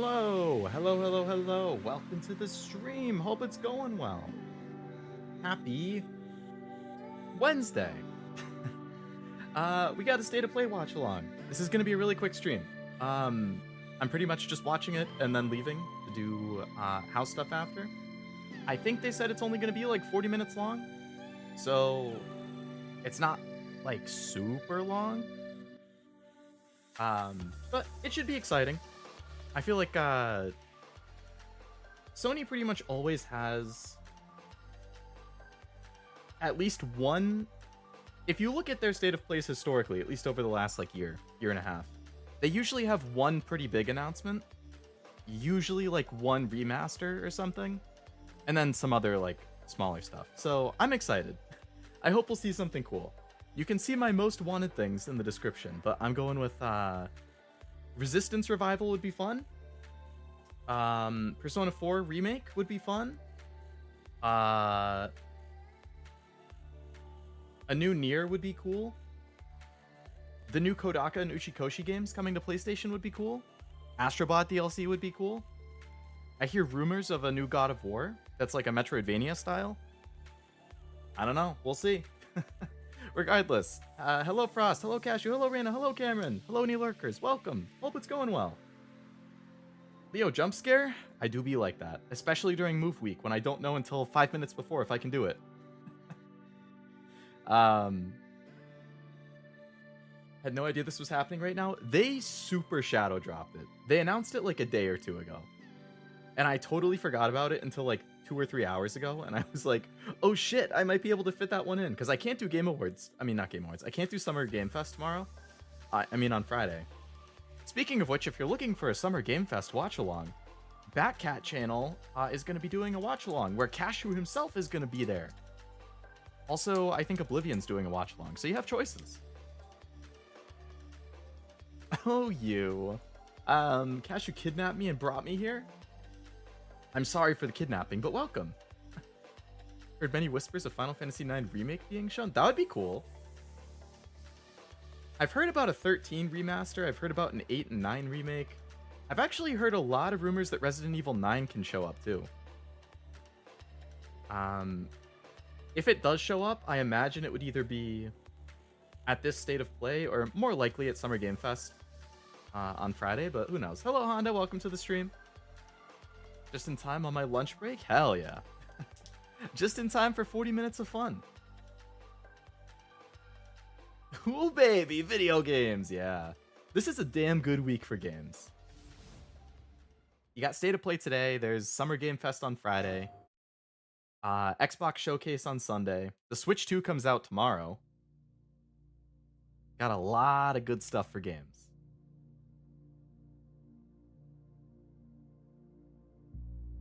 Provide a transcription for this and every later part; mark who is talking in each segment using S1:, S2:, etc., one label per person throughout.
S1: Hello, hello, hello, hello. Welcome to the stream. Hope it's going well. Happy Wednesday. We got a state of play watch along. This is gonna be a really quick stream. I'm pretty much just watching it and then leaving to do house stuff after. I think they said it's only gonna be like 40 minutes long, so it's not like super long. But it should be exciting. I feel like Sony pretty much always has at least one. If you look at their state of plays historically, at least over the last like year and a half, they usually have one pretty big announcement, usually like one remaster or something, and then some other like smaller stuff. So I'm excited. I hope we'll see something cool. You can see my most wanted things in the description, but I'm going with Resistance Revival would be fun. Persona 4 Remake would be fun. A new Nier would be cool. The new Kodaka and Uchikoshi games coming to PlayStation would be cool. Astro Bot DLC would be cool. I hear rumors of a new God of War that's like a Metroidvania style. I don't know. We'll see. Regardless, hello Frost, hello Cashew, hello Raina, hello Cameron, hello New Lurkers, welcome. Hope it's going well. Leo, jump scare? I do be like that, especially during move week when I don't know until 5 minutes before if I can do it. Had no idea this was happening right now. They super shadow dropped it. They announced it like a day or two ago. And I totally forgot about it until like 2 or 3 hours ago, and I was like, oh shit, I might be able to fit that one in, because I can't do Game Awards. I mean, not Game Awards. I can't do Summer Game Fest tomorrow. I mean, on Friday. Speaking of which, if you're looking for a Summer Game Fest watch-along, Batcat channel is going to be doing a watch-along, where Cashew himself is going to be there. Also, I think Oblivion's doing a watch-along, so you have choices. Oh, you. Cashew kidnapped me and brought me here? I'm sorry for the kidnapping, but welcome. Heard many whispers of Final Fantasy IX Remake being shown. That would be cool. I've heard about a 13 remaster. I've heard about an 8 and 9 remake. I've actually heard a lot of rumors that Resident Evil 9 can show up too. If it does show up, I imagine it would either be at this state of play or more likely at Summer Game Fest on Friday, but who knows. Hello Honda, welcome to the stream. Just in time on my lunch break? Hell yeah. Just in time for 40 minutes of fun. Cool baby, video games, yeah. This is a damn good week for games. You got State of Play today, there's Summer Game Fest on Friday. Xbox Showcase on Sunday. The Switch 2 comes out tomorrow. Got a lot of good stuff for games.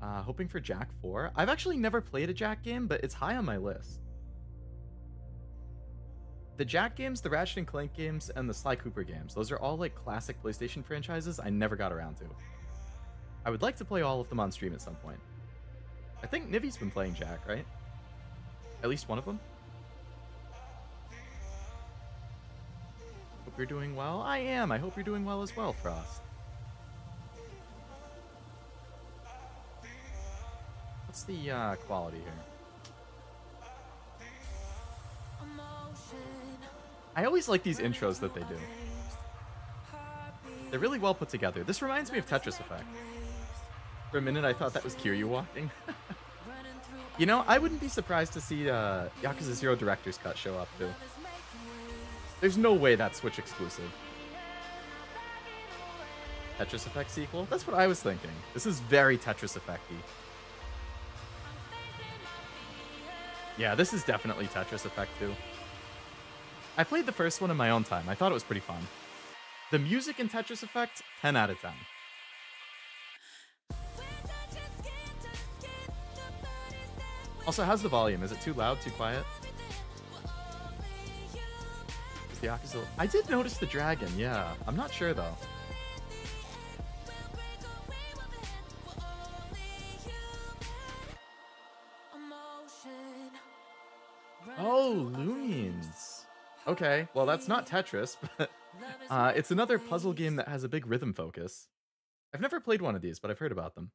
S1: Hoping for Jack 4. I've actually never played a Jack game, but it's high on my list. The Jack games, the Ratchet and Clank games, and the Sly Cooper games. Those are all like classic PlayStation franchises I never got around to. I would like to play all of them on stream at some point. I think Nivi's been playing Jack, right? At least one of them. Hope you're doing well. I am. I hope you're doing well as well, Frost. What's the quality here? I always like these intros that they do. They're really well put together. This reminds me of Tetris Effect. For a minute, I thought that was Kiryu walking. You know, I wouldn't be surprised to see Yakuza 0 Director's Cut show up, too. There's no way that's Switch exclusive. Tetris Effect sequel? That's what I was thinking. This is very Tetris Effect-y. Yeah, this is definitely Tetris Effect 2. I played the first one in my own time. I thought it was pretty fun. The music in Tetris Effect, 10 out of 10. Also, how's the volume? Is it too loud, too quiet? Is the Yakuza... I did notice the dragon, yeah. I'm not sure, though. Oh, Lumines. Okay, well that's not Tetris, but it's another puzzle game that has a big rhythm focus. I've never played one of these, but I've heard about them.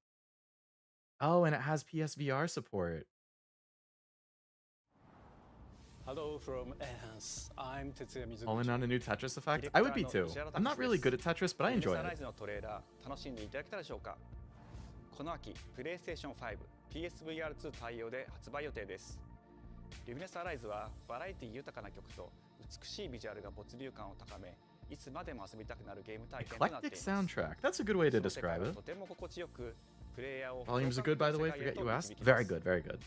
S1: Oh, and it has PSVR support.
S2: Hello from Enhance. I'm Tetsuya Mizuguchi.
S1: Calling on a new Tetris effect? I would be too. I'm not really good at Tetris, but I enjoy it.
S2: のトレーラー楽しんでいただけたでしょうか。この秋、PlayStation 5、PSVR2 対応で発売予定です。リブネスアライズはバラエティ豊かな曲と美しいビジュアルが没入感を高め、いつまでも遊びたくなるゲーム体験となっています。
S1: Eclectic soundtrack. That's a good way to describe it.
S2: とても心地よく、プレイヤーを
S1: Volumes are good, by the way. Forget you asked. Very good, very good.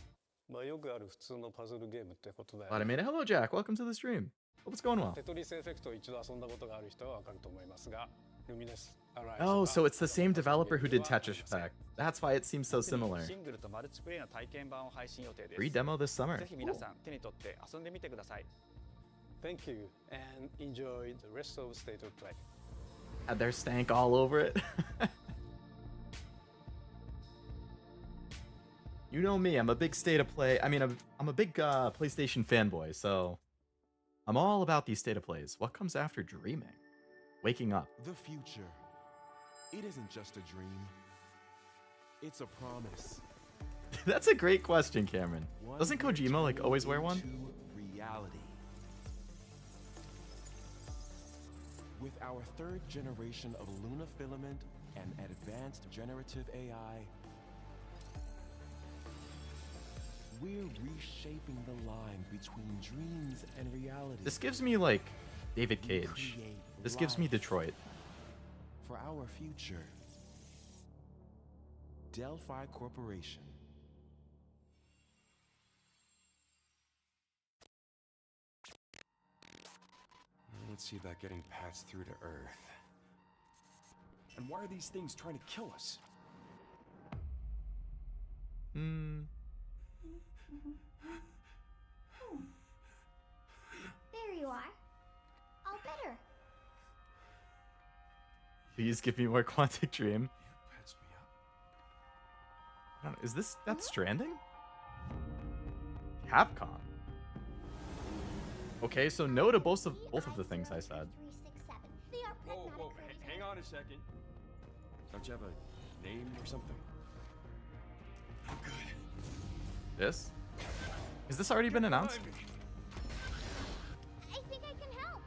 S2: まあよくある普通のパズルゲームってことだよ。
S1: Glad I made it. Hello, Jack. Welcome to the stream. Hope it's going well.
S2: テトリスエフェクトを一度遊んだことがある人はわかると思いますが、ルミネス Arise
S1: Oh, so it's the same developer who did Tetris Effect. That's why it seems so similar.
S2: シングルとマルチプレイの体験版を配信予定です。
S1: Free demo this summer.
S2: ぜひ皆さん手に取って遊んでみてください。Thank you and enjoy the rest of State of Play.
S1: Had their stank all over it. You know me, I'm a big state of play. I mean, I'm a big PlayStation fanboy, so I'm all about these state of plays. What comes after dreaming? Waking up.
S3: The future. It isn't just a dream. It's a promise.
S1: That's a great question, Cameron. Doesn't Kojima like always wear one?
S3: Reality. With our third generation of Luna filament and advanced generative AI, we're reshaping the line between dreams and reality.
S1: This gives me like David Cage. This gives me Detroit.
S3: For our future, Delphi Corporation. Let's see about getting passed through to Earth.
S4: And why are these things trying to kill us?
S5: There you are. All better.
S1: Please give me more Quantic Dream.
S4: Patch me up.
S1: I don't know, is this Death Stranding? Capcom. Okay, so no to both of the things I said.
S4: Whoa, hang on a second. Don't you have a name or something? I'm good.
S1: This? Has this already been announced?
S5: I think I can help.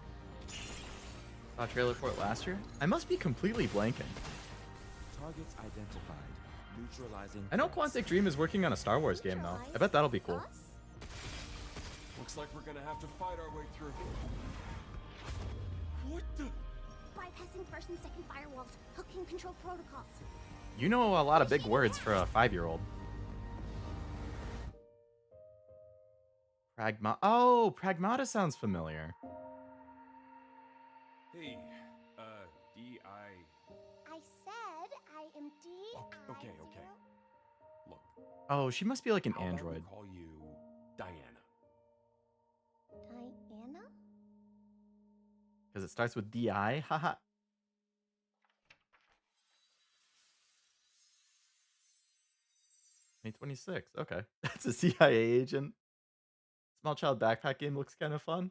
S1: Saw a trailer for it last year? I must be completely blanking.
S3: Targets identified. Neutralizing.
S1: I know Quantic Dream is working on a Star Wars game though. I bet that'll be cool.
S4: Looks like we're gonna have to fight our way through. What the?
S5: Bypassing first and second firewalls, hooking control protocols.
S1: You know a lot of big words for a 5-year-old. Oh, Pragmata sounds familiar.
S4: Hey, D.I.
S5: I said I am D.
S4: Okay. Look.
S1: Oh, she must be like an
S4: How about we
S1: android.
S4: call you Diana.
S5: Diana?
S1: Because it starts with D.I. Haha. May 26th. Okay. That's a CIA agent. Small Child Backpack game looks kind of fun.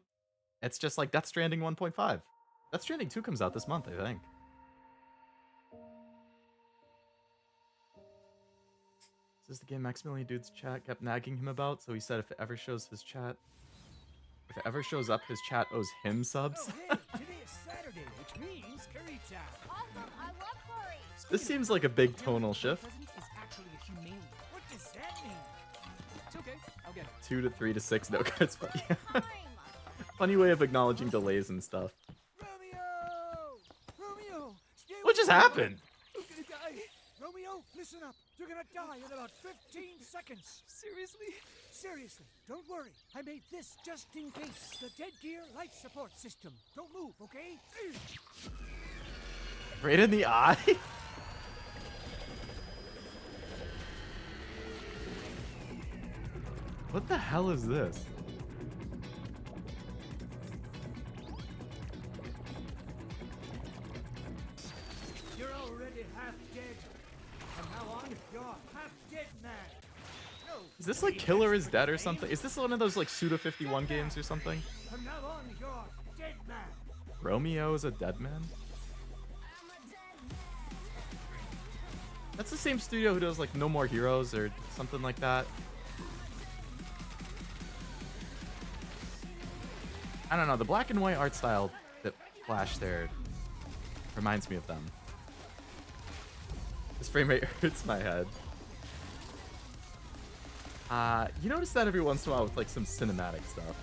S1: It's just like Death Stranding 1.5. Death Stranding 2 comes out this month, I think. This is the game Maximilian Dude's chat kept nagging him about, so he said if it ever shows his chat... If it ever shows up, his chat owes him subs.
S6: Oh, hey, today is Saturday, which means curry time.
S5: Awesome, I love curry.
S1: This seems like a big tonal shift.
S6: Present is actually a humane. What does that mean? It's okay, I'll get it.
S1: 2 to 3 to 6 no cards.
S5: Time.
S1: Funny way of acknowledging delays and stuff.
S6: Romeo, stay
S1: What just happened?
S6: You're gonna die. Romeo, listen up. You're gonna die in about 15 seconds. Seriously? Seriously, don't worry. I made this just in case. The Dead Gear life support system. Don't move, okay?
S1: Right in the eye? What the hell is this?
S6: You're already half dead. From now on, you're half dead man. No.
S1: Is this like Killer is Dead or something? Is this one of those like Suda 51 games or something?
S6: From now on, you're dead man.
S1: Romeo is a dead man? That's the same studio who does like No More Heroes or something like that. I don't know, the black and white art style that Flash there reminds me of them. This frame rate hurts my head. You notice that every once in a while with like some cinematic stuff.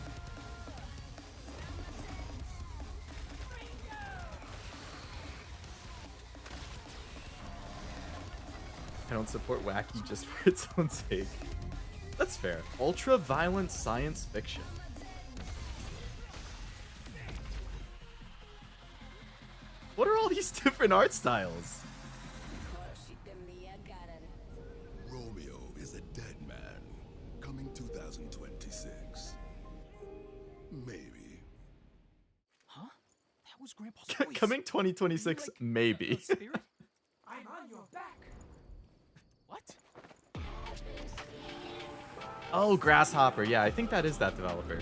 S1: I don't support wacky just for its own sake. That's fair. Ultra-violent science fiction. What are all these different art styles?
S7: Romeo is a dead man. Coming 2026. Maybe.
S6: Huh? That was Grandpa's voice.
S1: Coming 2026, maybe.
S6: I'm on your back. What?
S1: Oh, Grasshopper. Yeah, I think that is that developer.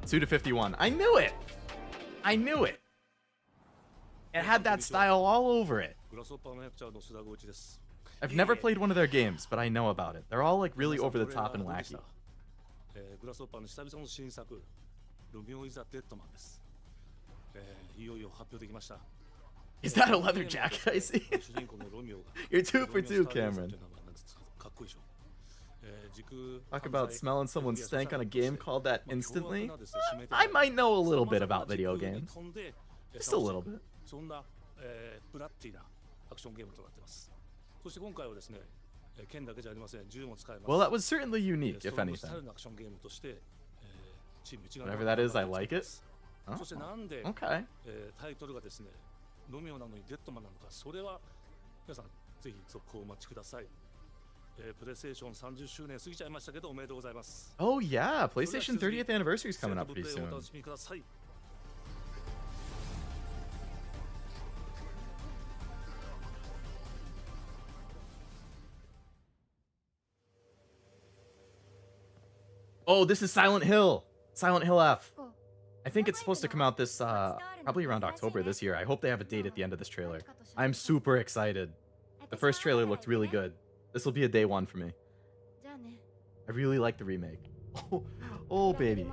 S1: Suda51. I knew it! I knew it! It had that style all over it. I've never played one of their games, but I know about it. They're all like really over the top and wacky. Is that a leather jacket I see? You're 2 for 2, Cameron. Talk about smelling someone's stank on a game called that instantly. I might know a little bit about video games. Just a little bit. Well, that was certainly unique, if anything. Whatever that is, I like it. Oh, okay.
S2: プレイステーション30周年過ぎちゃいましたけどおめでとうございます。
S1: Oh yeah, PlayStation 30th anniversary is coming up pretty soon. Oh, this is Silent Hill. Silent Hill F. I think it's supposed to come out this probably around October this year. I hope they have a date at the end of this trailer. I'm super excited. The first trailer looked really good. This will be a day one for me. I really like the remake. Oh, baby.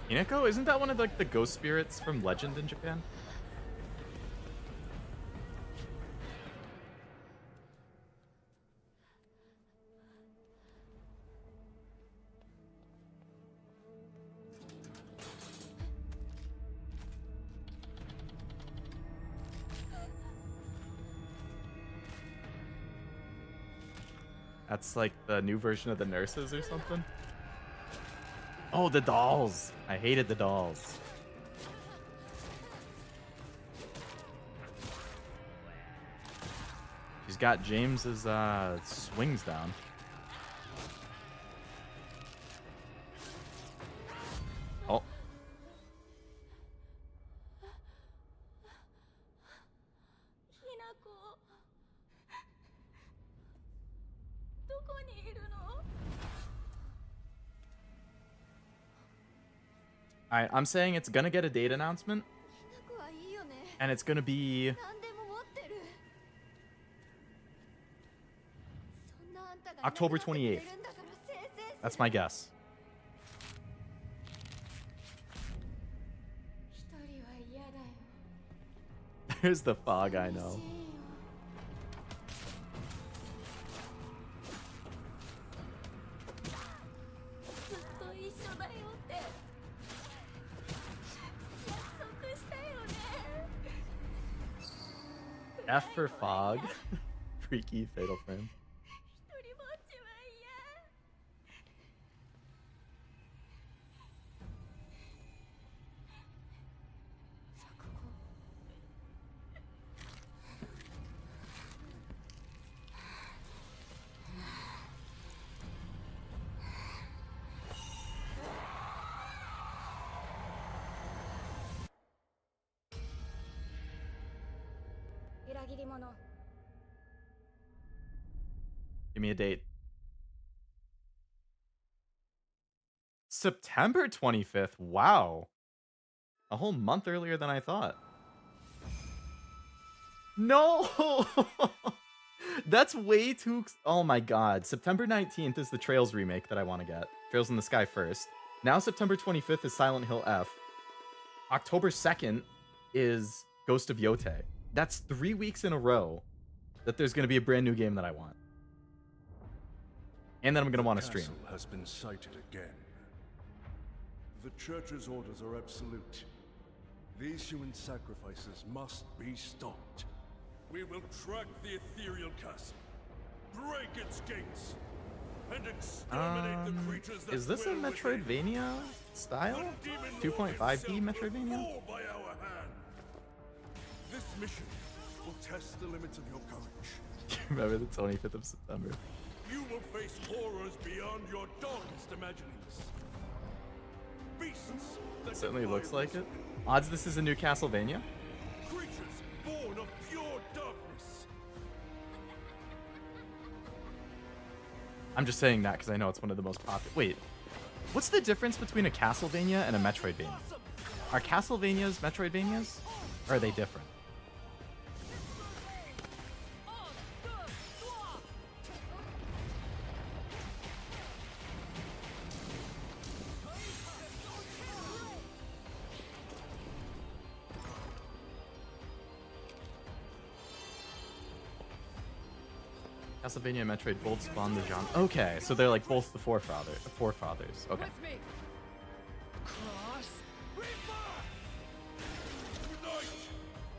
S1: Hinako? Isn't that one of like the ghost spirits from Legend in Japan? That's like the new version of the nurses or something? Oh, the dolls! I hated the dolls. She's got James's swings down. Oh. Alright, I'm saying it's gonna get a date announcement. And it's gonna be October 28th. That's my guess. There's the fog I know. F for fog. Freaky fatal frame. Give me a date. September 25th. Wow. A whole month earlier than I thought. No! That's way too... Oh my god. September 19th is the Trails remake that I want to get. Trails in the Sky first. Now September 25th is Silent Hill F. October 2nd is Ghost of Yotei. That's 3 weeks in a row that there's going to be a brand new game that I want. And then I'm going to want to stream.
S7: The castle has been sighted again. The Church's orders are absolute. These human sacrifices must be stopped.
S4: We will track the ethereal castle, break its gates, and exterminate the creatures that
S1: Is this a
S4: dwell within.
S1: Metroidvania style?
S4: The demon
S1: 2.5D
S4: lord himself
S1: Metroidvania?
S4: will fall by our hand. This mission will test the limits of your courage.
S1: Remember the 25th of September.
S4: You will face horrors beyond your darkest imaginings. Beasts that
S1: Certainly
S4: defy
S1: looks like it.
S4: reason.
S1: Odds this is a new Castlevania?
S4: Creatures born of pure darkness.
S1: I'm just saying that because I know it's one of the most popular. Wait, what's the difference between a Castlevania and a Metroidvania? Are Castlevanias Metroidvanias? Or are they different? Castlevania and Metroid both spawn the genre. Okay, so they're like both the forefathers. Okay.
S4: Tonight,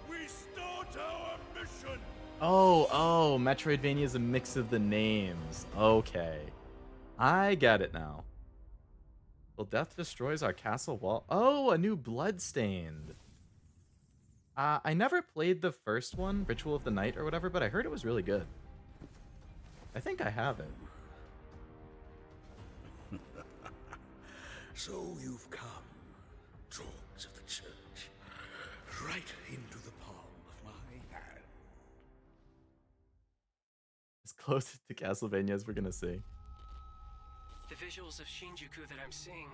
S4: we start our mission.
S1: Oh, Metroidvania is a mix of the names. Okay. I get it now. Well, death destroys our castle wall. Oh, a new Bloodstained. I never played the first one, Ritual of the Night or whatever, but I heard it was really good. I think I have it.
S7: So you've come, dogs of the church, right into the palm of my hand.
S1: As close to Castlevania as we're gonna see.
S8: The visuals of Shinjuku that I'm seeing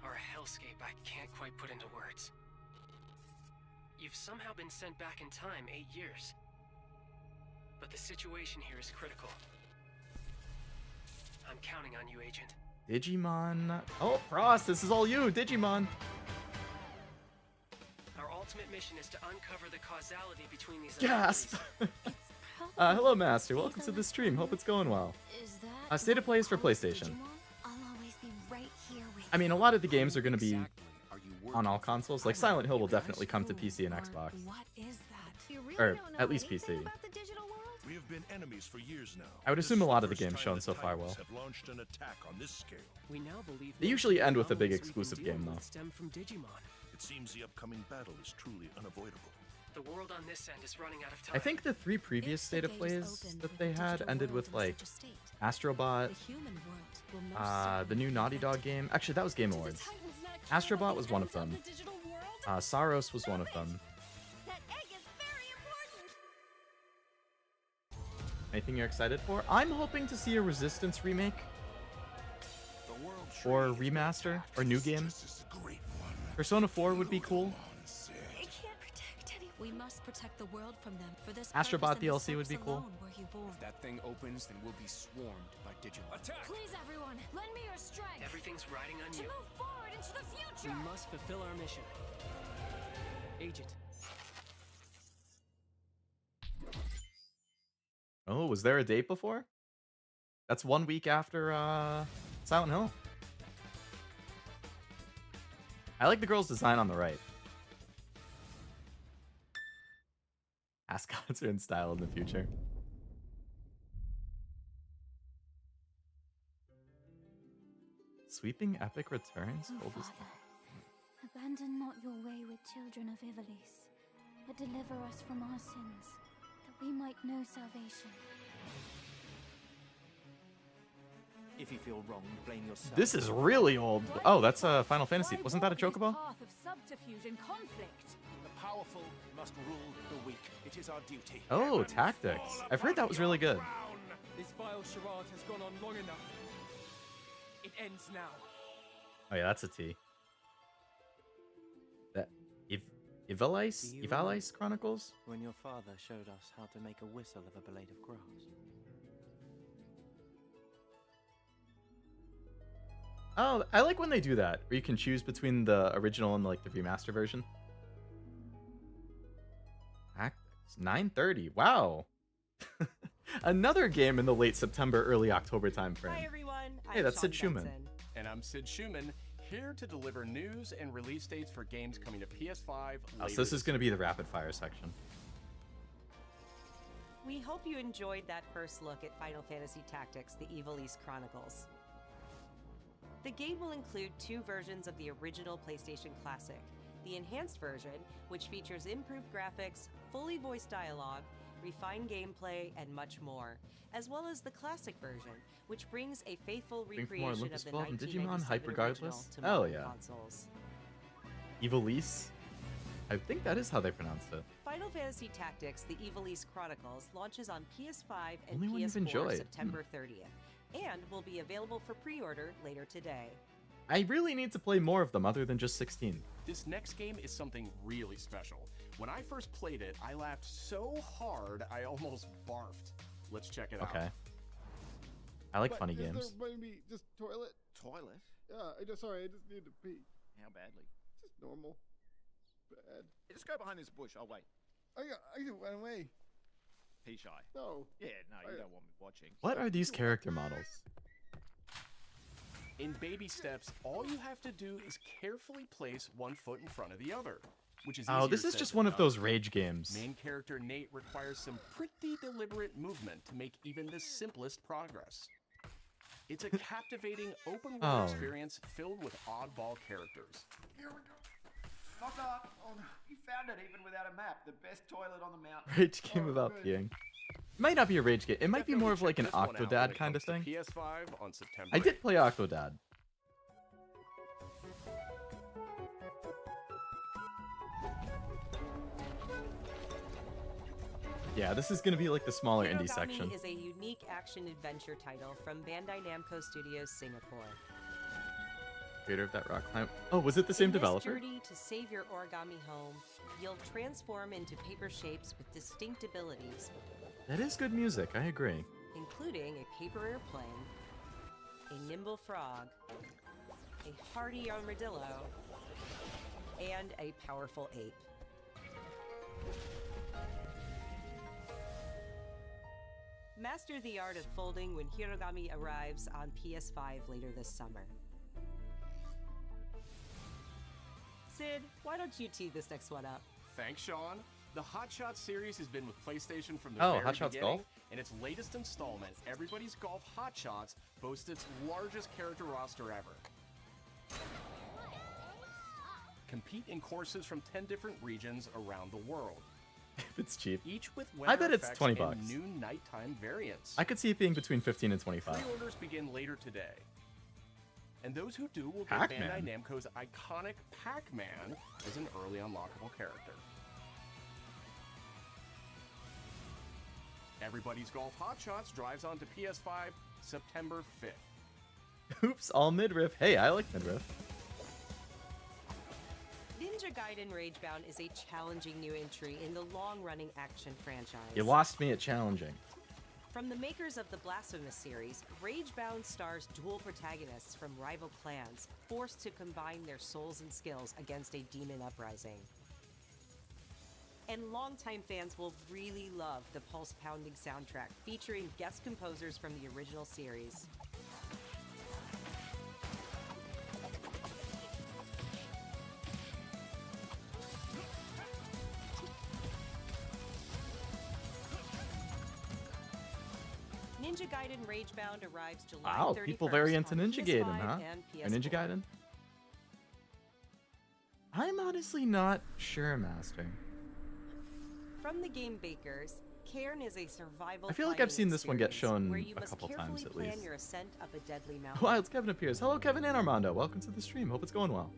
S8: are a hellscape I can't quite put into words. You've somehow been sent back in time 8 years. But the situation here is critical. I'm counting on you, Agent.
S1: Digimon. Oh, Frost, this is all you, Digimon.
S8: Our ultimate mission is to uncover the causality between these
S1: Gasp!
S8: anomalies.
S1: Hello, Master. Welcome to the stream. Hope it's going well. State of Play is for PlayStation.
S5: I'll always be right here with
S1: I mean, a lot of the games are going to be on all consoles. Like Silent Hill will definitely come to PC and Xbox.
S5: What is that?
S1: Or at least PC.
S7: We have been enemies for years now.
S1: I would assume a lot of the games shown so far will.
S7: Have launched an attack on this scale.
S8: We now believe
S1: They usually end with a big
S8: anomalies we can
S1: exclusive
S8: deal
S1: game,
S8: with
S1: though.
S8: stem from Digimon.
S7: It seems the upcoming battle is truly unavoidable.
S8: The world on this end is running out of time.
S1: I think the 3 previous State of Plays that they had ended with, like, Astro Bot, the new Naughty Dog game. Actually, that was Game Awards. Astro Bot was one of them. Saros was one of them.
S5: That egg is very important.
S1: Anything you're excited for? I'm hoping to see a Resistance remake. Or remaster, or new game. Persona 4 would be cool.
S5: It can't protect anyone.
S9: We must protect the world from them. For this
S1: Astro
S9: purpose
S1: Bot
S9: and the
S1: DLC would be
S9: steps
S1: cool.
S9: alone were you born.
S10: If that thing opens, then we'll be swarmed by Digimon.
S4: Attack!
S5: Please, everyone, lend me your strength
S8: Everything's riding on
S5: to
S8: you.
S5: move forward into the
S8: We
S5: future.
S8: must fulfill our mission. Agent,
S1: Oh, was there a date before? That's 1 week after Silent Hill. I like the girl's design on the right. Ascots are in style in the future. Sweeping epic returns?
S5: Oh,
S1: Hold this-
S5: Father, abandon not your way with children of Ivalice, but deliver us from our sins, that we might know salvation.
S11: If you feel wronged, blame yourself.
S1: This is really old. Oh, that's Final Fantasy. Wasn't that a chocobo?
S12: Path of subterfuge and conflict.
S11: The powerful must rule the weak. It is our duty.
S1: Oh, Tactics. I've heard that was really good.
S13: This vile charade has gone on long enough. It ends now.
S1: Oh yeah, that's a T. That Ivalice Chronicles?
S11: When your father showed us how to make a whistle of a blade of grass.
S1: Oh, I like when they do that, where you can choose between the original and like the remaster version. Tactics 9:30. Wow. Another game in the late September, early October timeframe.
S14: Hi everyone.
S1: Hey, that's Sid Schumann.
S15: And I'm Sid Schumann, here to deliver news and release dates for games coming to PS5
S1: Oh, so this is going to be the rapid fire section.
S14: We hope you enjoyed that first look at Final Fantasy Tactics: The Evil East Chronicles. The game will include 2 versions of the original PlayStation Classic. The enhanced version, which features improved graphics, fully voiced dialogue, refined gameplay, and much more, as well as the classic version, which brings a faithful recreation of the 1997 original to modern consoles.
S1: Ivalice? I think that is how they pronounce it.
S14: Final Fantasy Tactics: The Evil East Chronicles launches on PS5 and
S1: Only one you've
S14: PS4
S1: enjoyed.
S14: September 30th, and will be available for pre-order later today.
S1: I really need to play more of them other than just 16.
S15: This next game is something really special. When I first played it, I laughed so hard I almost barfed. Let's check it out.
S1: Okay. I like funny
S16: Is
S1: games.
S16: there maybe just toilet?
S17: Toilet?
S16: Yeah, I just need to pee.
S17: How badly?
S16: Just normal. Bad.
S17: Just go behind this bush. I'll wait.
S16: I went away.
S17: Pee shy.
S16: No.
S17: Yeah, no, you don't want me watching.
S1: What are these character models?
S15: In baby steps, all you have to do is carefully place one foot in front of the other, which is
S1: Oh,
S15: easier
S1: this is
S15: said
S1: just
S15: than
S1: one of
S15: done.
S1: those rage games.
S15: Main character Nate requires some pretty deliberate movement to make even the simplest progress. It's a captivating open-world experience filled with oddball characters.
S17: Here we go. Knock knock. Oh no, you found it even without a map. The best toilet on the mountain.
S1: Rage game about peeing. It might not be a rage game. It might be more of like an
S15: Check this one out when
S1: Octodad
S15: it
S1: kind of
S15: comes to
S1: thing.
S15: PS5 on September
S1: I did
S15: 8th.
S1: play Octodad. Yeah, this is gonna be like the smaller indie
S14: Hirogami
S1: section.
S14: is a unique action-adventure title from Bandai Namco Studios Singapore.
S1: Creator of that rock climb. Oh, was it the same
S14: In
S1: developer?
S14: This journey to save your origami home, you'll transform into paper shapes with distinct abilities,
S1: That is good music, I agree.
S14: including a paper airplane, a nimble frog, a hardy armadillo, and a powerful ape. Master the art of folding when Hirogami arrives on PS5 later this summer. Sid, why don't you tee this next one up?
S15: Thanks, Sean. The Hot Shots series has been with PlayStation from the
S1: Oh,
S15: very
S1: Hot Shots
S15: beginning,
S1: Golf?
S15: and its latest installment, Everybody's Golf Hot Shots, boasts its largest character roster ever. Compete in courses from 10 different regions around the world.
S1: If it's cheap.
S15: Each with
S1: I bet
S15: weather
S1: it's
S15: effects
S1: 20
S15: and
S1: bucks.
S15: new nighttime variants.
S1: I could see it being between 15 and 25.
S15: Pre-orders begin later today. And those who do will get
S1: Pac-Man.
S15: Bandai Namco's iconic Pac-Man as an early unlockable character. Everybody's Golf Hot Shots drives onto PS5 September 5th.
S1: Oops, all midriff. Hey, I like midriff.
S14: Ninja Gaiden Ragebound is a challenging new entry in the long-running action franchise.
S1: You lost me at challenging.
S14: From the makers of the Blasphemous series, Ragebound stars dual protagonists from rival clans, forced to combine their souls and skills against a demon uprising. And longtime fans will really love the pulse-pounding soundtrack featuring guest composers from the original series. Ninja Gaiden Ragebound arrives July 31st.
S1: Wow, people very into
S14: on
S1: Ninja
S14: PS5
S1: Gaiden, huh?
S14: and
S1: Or Ninja
S14: PS4.
S1: Gaiden? I'm honestly not sure, Master.
S14: From the game bakers, Cairn is a survival.
S1: I feel like I've seen this one get shown
S14: where you
S1: a
S14: must
S1: couple
S14: carefully
S1: times at
S14: plan
S1: least.
S14: your ascent up a deadly mountain.
S1: Wilds Kevin appears. Hello, Kevin and Armando. Welcome to the stream. Hope it's going well.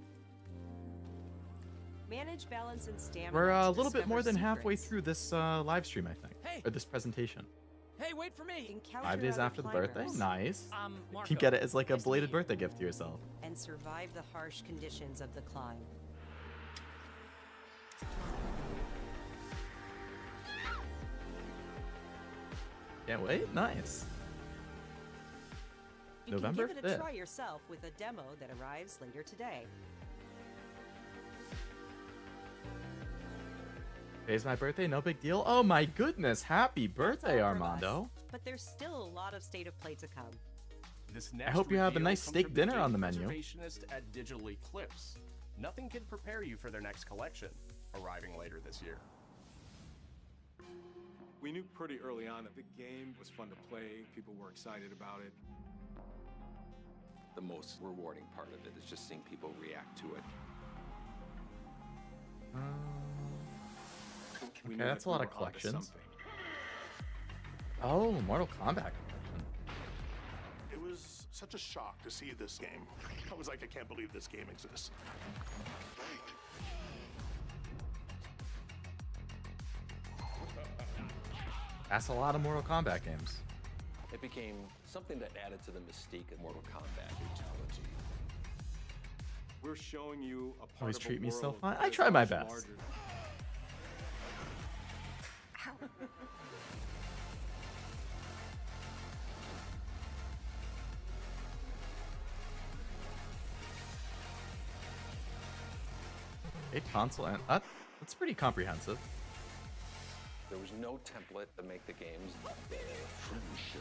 S14: Manage balance and stamina.
S1: We're a
S14: to
S1: little bit more than
S14: discover
S1: halfway
S14: secrets.
S1: through this live stream, I think,
S13: Hey.
S1: or this presentation.
S13: Hey, wait for me!
S14: Encounter
S1: 5 days
S14: other
S1: after the birthday.
S14: climbers
S1: Nice.
S13: Marco.
S1: You get it as like a
S13: Nice to meet
S1: belated
S13: you.
S1: birthday gift to yourself.
S14: and survive the harsh conditions of the climb.
S1: Can't wait. Nice.
S14: You
S1: November
S14: can give it a
S1: 5th.
S14: try yourself with a demo that arrives later today.
S1: Today's my birthday. No big deal. Oh my goodness. Happy birthday,
S14: All from
S1: Armando.
S14: us, but there's still a lot of state of play to come.
S15: This
S1: I
S15: next
S1: hope you have a
S15: reveal
S1: nice
S15: comes
S1: steak
S15: from the
S1: dinner on the
S15: game
S1: menu.
S15: Conservationist at Digital Eclipse. Nothing can prepare you for their next collection, arriving later this year.
S18: We knew pretty early on that the game was fun to play. People were excited about it.
S19: The most rewarding part of it is just seeing people react to it.
S1: Okay, that's a lot of collections. Oh, Mortal Kombat collection.
S20: It was such a shock to see this game. I was like, I can't believe this game exists.
S1: That's a lot of Mortal Kombat games.
S19: It became something that added to the mystique of Mortal Kombat fatality.
S18: We're showing you a part
S1: Always
S18: of a
S1: treat me so
S18: world
S1: fine.
S18: that
S1: I
S18: is
S1: try my
S18: much
S1: best.
S18: larger.
S1: A console and that's pretty comprehensive.
S19: There was no template to make the games.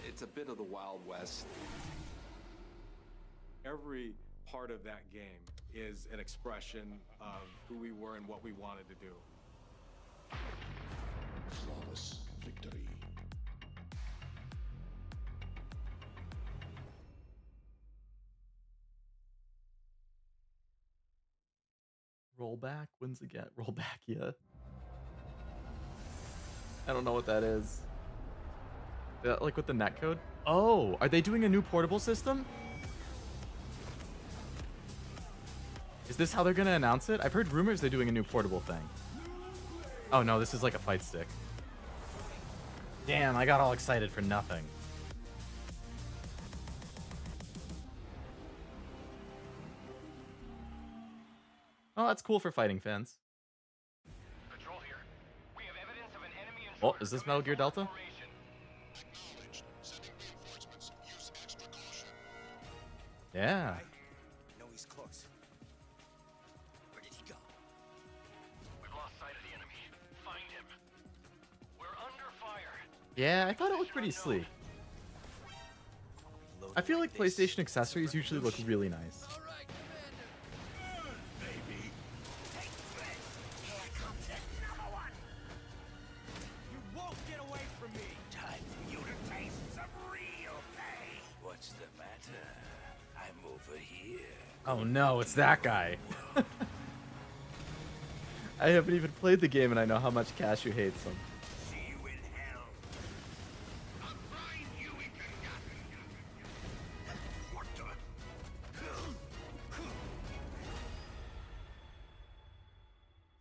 S19: It's a bit of the Wild West.
S18: Every part of that game is an expression of who we were and what we wanted to do.
S20: Flawless victory.
S1: Rollback wins again. Rollback, yeah. I don't know what that is. Like with the netcode? Oh, are they doing a new portable system? Is this how they're gonna announce it? I've heard rumors they're doing a new portable thing. Oh no, this is like a fight stick. Damn, I got all excited for nothing. Oh, that's cool for fighting fans.
S21: Patrol here. We have evidence of an enemy
S1: Oh, is this Metal Gear Delta? Yeah.
S11: No, he's close. Where did he go?
S21: We've lost sight of the enemy. Find him. We're under fire.
S1: Yeah, I thought it looked pretty sleek. I feel like PlayStation accessories usually look really nice.
S11: You won't get away from me. Time for you to taste some real pain. What's the matter? I'm over here.
S1: Oh no, it's that guy. I haven't even played the game and I know how much Cashew hates him.
S11: See you in hell. What the?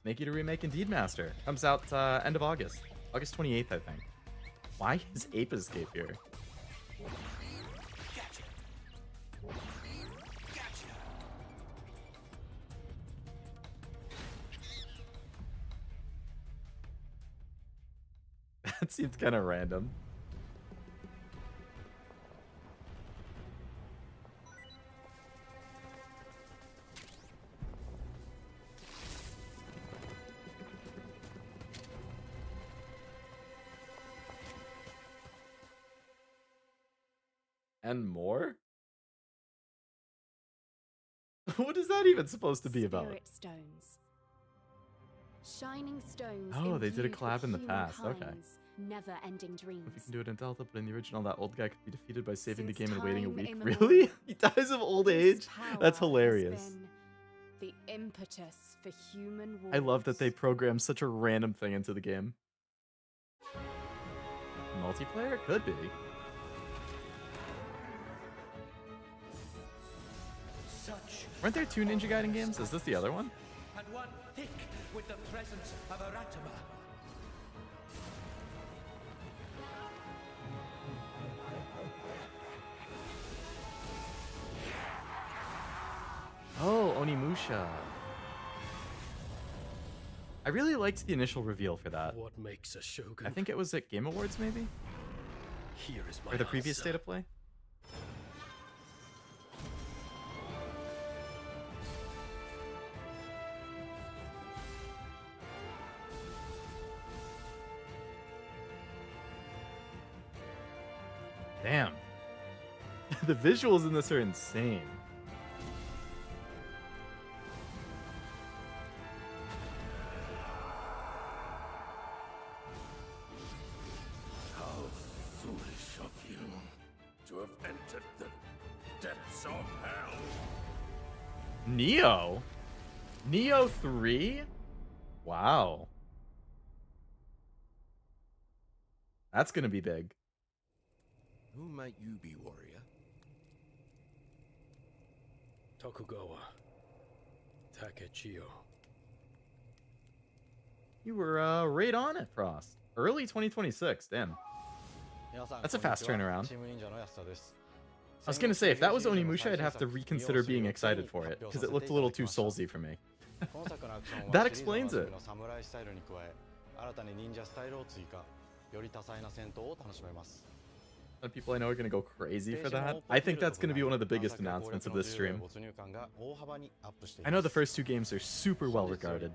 S1: Make it a remake Indeed Master. Comes out end of August. August 28th, I think. Why is Ape Escape here?
S11: Gotcha. Gotcha.
S1: That seems kind of random. And more? What is that even supposed to be about?
S22: Spirit stones. Shining stones.
S1: Oh, they did a
S22: imbued
S1: collab
S22: with
S1: in the past, okay.
S22: humankind's Never-ending dreams.
S1: If you can do it in Delta, but in the original, that old guy could be defeated by saving the
S22: Since
S1: game and waiting a
S22: time
S1: week.
S22: immemorial,
S1: Really? He dies of old age? That's
S22: Power
S1: hilarious.
S22: has been the impetus for human
S1: I love
S22: wars.
S1: that they programmed such a random thing into the game. Multiplayer? Could be. Weren't there 2 Ninja Gaiden games? Is this the other one?
S11: And one thick with the presence of a Ratama.
S1: Oh, Onimusha. I really liked the initial reveal for that.
S3: What makes a shogun?
S1: I think it was at Game Awards, maybe?
S3: Here is my
S1: or the previous
S3: answer.
S1: State of Play? Damn. The visuals in this are insane.
S11: How foolish of you to have entered the depths of hell.
S1: Neo? Neo 3? Wow. That's gonna be big.
S10: Who might you be, warrior?
S3: Tokugawa Takechio.
S1: You were right on it, Frost. Early 2026, damn. That's a fast turnaround. I was gonna say, if that was Onimusha, I'd have to reconsider being excited for it, because it looked a little too soulsy for me. That explains it. A lot of people I know are gonna go crazy for that. I think that's gonna be one of the biggest announcements of this stream. I know the first 2 games are super well regarded.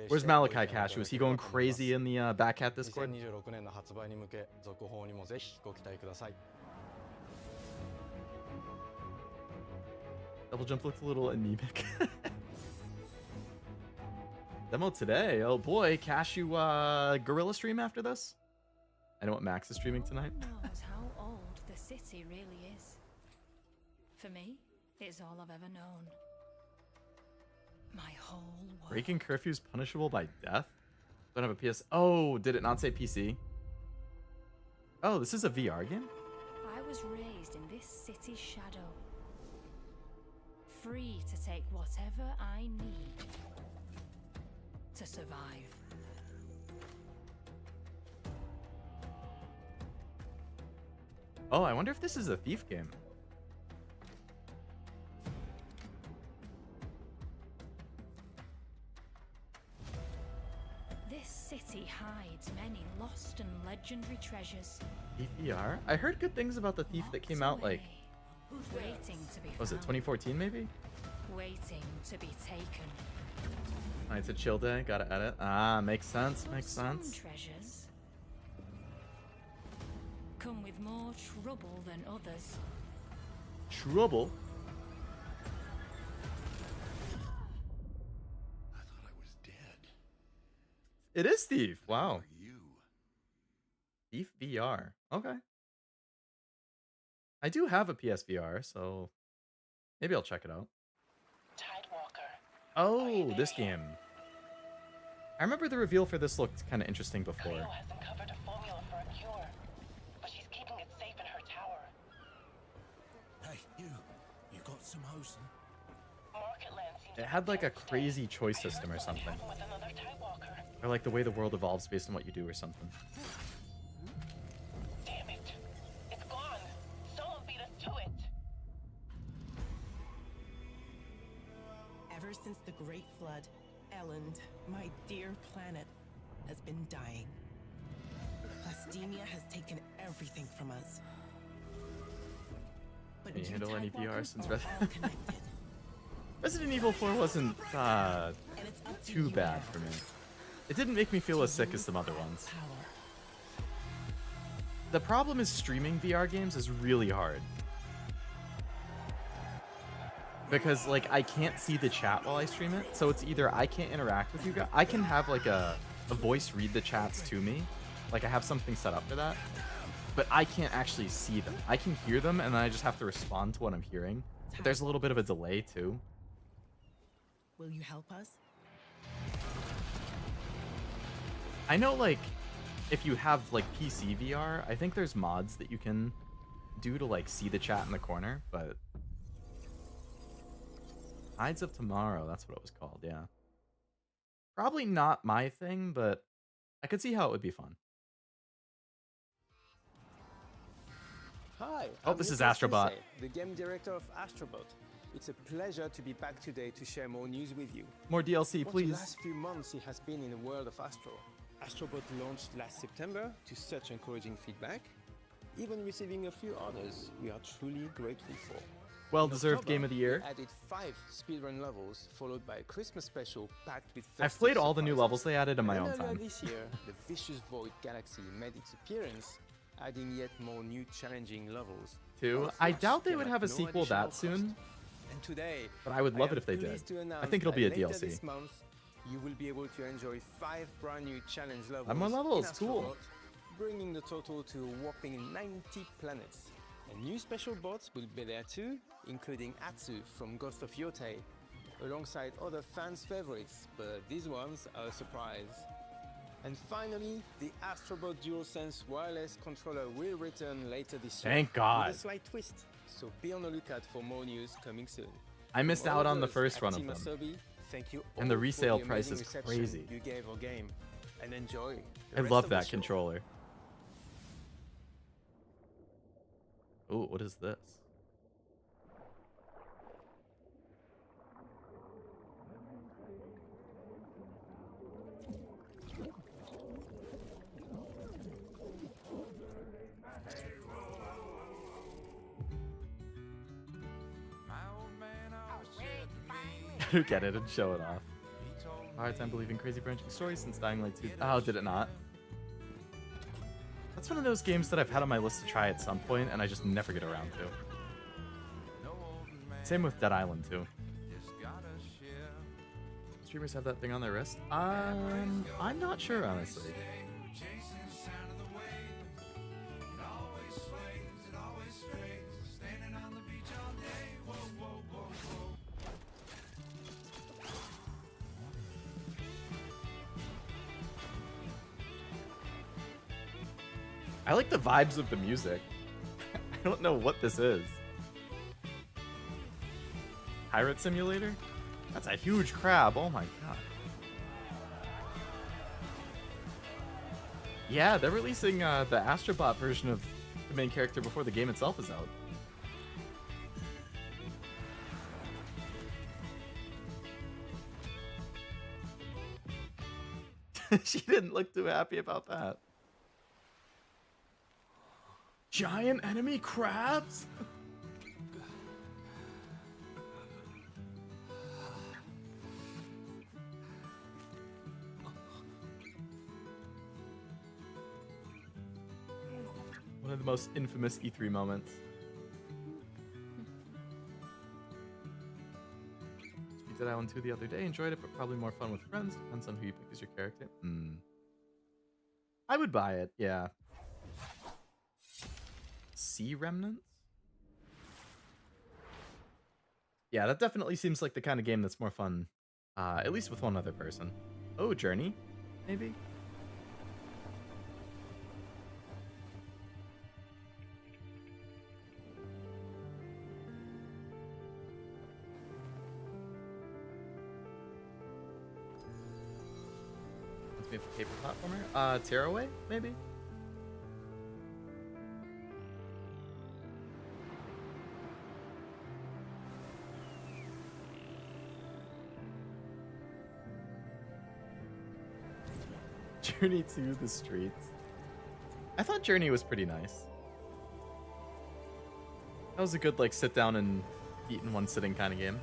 S1: Where's Malachi Cashew? Is he going crazy in the Backhat Discord? Double Jump looked a little anemic. Demo today. Oh boy, Cashew Gorilla stream after this? I know what Max is streaming tonight.
S6: Who knows how old the city really is? For me, it's all I've ever known. My whole world.
S1: Breaking curfew is punishable by death? Don't have a PS. Oh, did it not say PC? Oh, this is a VR game?
S6: I was raised in this city's shadow. Free to take whatever I need to survive.
S1: Oh, I wonder if this is a Thief game.
S6: This city hides many lost and legendary treasures.
S1: Thief VR? I heard good things about the Thief that came out like...
S6: Waiting to be
S1: Was it
S6: found.
S1: 2014 maybe?
S6: Waiting to be taken.
S1: Oh, it's a chill day, gotta edit. Ah, makes sense, makes
S6: Some
S1: sense.
S6: treasures come with more trouble than others.
S1: Trouble? It is Thief. Wow. Thief VR. Okay. I do have a PSVR, so maybe I'll check it out. Oh, this game. I remember the reveal for this looked kind of interesting before.
S11: Hey, you got some hosen?
S1: It had like a crazy choice system or something. Or like the way the world evolves based on what you do or something.
S23: Damn it. It's gone. Someone beat us to it.
S24: Ever since the Great Flood, Elland, my dear planet, has been dying. Plastemia has taken everything from us. But
S1: Can you
S24: you
S1: handle any VR
S24: Tidewalkers
S1: since
S24: are all connected.
S1: Resident Evil 4 wasn't too bad for me. It didn't make me feel as sick as some other ones. The problem is streaming VR games is really hard. Because like I can't see the chat while I stream it, so it's either I can't interact with you guys. I can have like a voice read the chats to me. Like I have something set up for that. But I can't actually see them. I can hear them and then I just have to respond to what I'm hearing. But there's a little bit of a delay too.
S24: Will you help us?
S1: I know, like, if you have, like, PC VR, I think there's mods that you can do to, like, see the chat in the corner, but... Tides of Tomorrow, that's what it was called, yeah. Probably not my thing, but I could see how it would be fun.
S2: Hi,
S1: Oh,
S2: I'm
S1: this is
S2: Nicholas
S1: Astro Bot.
S2: Crusade, the game director of Astro Bot. It's a pleasure to be back today to share more news with you.
S1: More DLC,
S2: For
S1: please.
S2: the last few months, it has been in the world of Astro. Astro Bot launched last September to such encouraging feedback, even receiving a few honors we are truly grateful for.
S1: Well-deserved game of the year.
S2: We added 5 speedrun levels, followed by a Christmas special packed with
S1: I've played all the new levels they added in my own time.
S2: This year, the Vicious Void Galaxy made its appearance, adding yet more new challenging levels.
S1: I doubt they would have a sequel that soon.
S2: And today,
S1: but I would love it if they did. I think it'll be a DLC.
S2: This month, you will be able to enjoy 5 brand new challenge levels.
S1: 5 more levels,
S2: in Astro
S1: cool.
S2: Bot, bringing the total to a whopping 90 planets. And new special bots will be there too, including Atsu from Ghost of Yotei, alongside other fans' favorites, but these ones are a surprise. And finally, the Astro Bot DualSense wireless controller will return later this year.
S1: Thank God.
S2: With a slight twist, so be on the lookout for more news coming soon.
S1: I missed
S2: From
S1: out
S2: all
S1: on the
S2: of us
S1: first
S2: at
S1: run of
S2: Team
S1: them.
S2: Asobi, thank you
S1: And the
S2: all
S1: resale
S2: for the
S1: price
S2: amazing
S1: is
S2: reception
S1: crazy.
S2: You gave our game, and enjoy. the
S1: I
S2: rest
S1: love
S2: of the
S1: that
S2: show.
S1: controller. Oh, what is this? Get it and show it off. Hard time believing crazy branching stories since Dying Light 2. Oh, did it not? That's one of those games that I've had on my list to try at some point, and I just never get around to. Same with Dead Island 2. Streamers have that thing on their wrist? I'm not sure, honestly. I like the vibes of the music. I don't know what this is. Pirate Simulator? That's a huge crab. Oh my god. Yeah, they're releasing the Astro Bot version of the main character before the game itself is out. She didn't look too happy about that. Giant enemy crabs? One of the most infamous E3 moments. Speed Dead Island 2 the other day. Enjoyed it, but probably more fun with friends. Depends on who you pick as your character. I would buy it, yeah. Sea Remnants? Yeah, that definitely seems like the kind of game that's more fun. At least with one other person. Oh, Journey? Maybe? Maybe paper platformer? Tearaway, maybe? Journey to the Streets. I thought Journey was pretty nice. That was a good, like, sit down and eat in one sitting kind of game.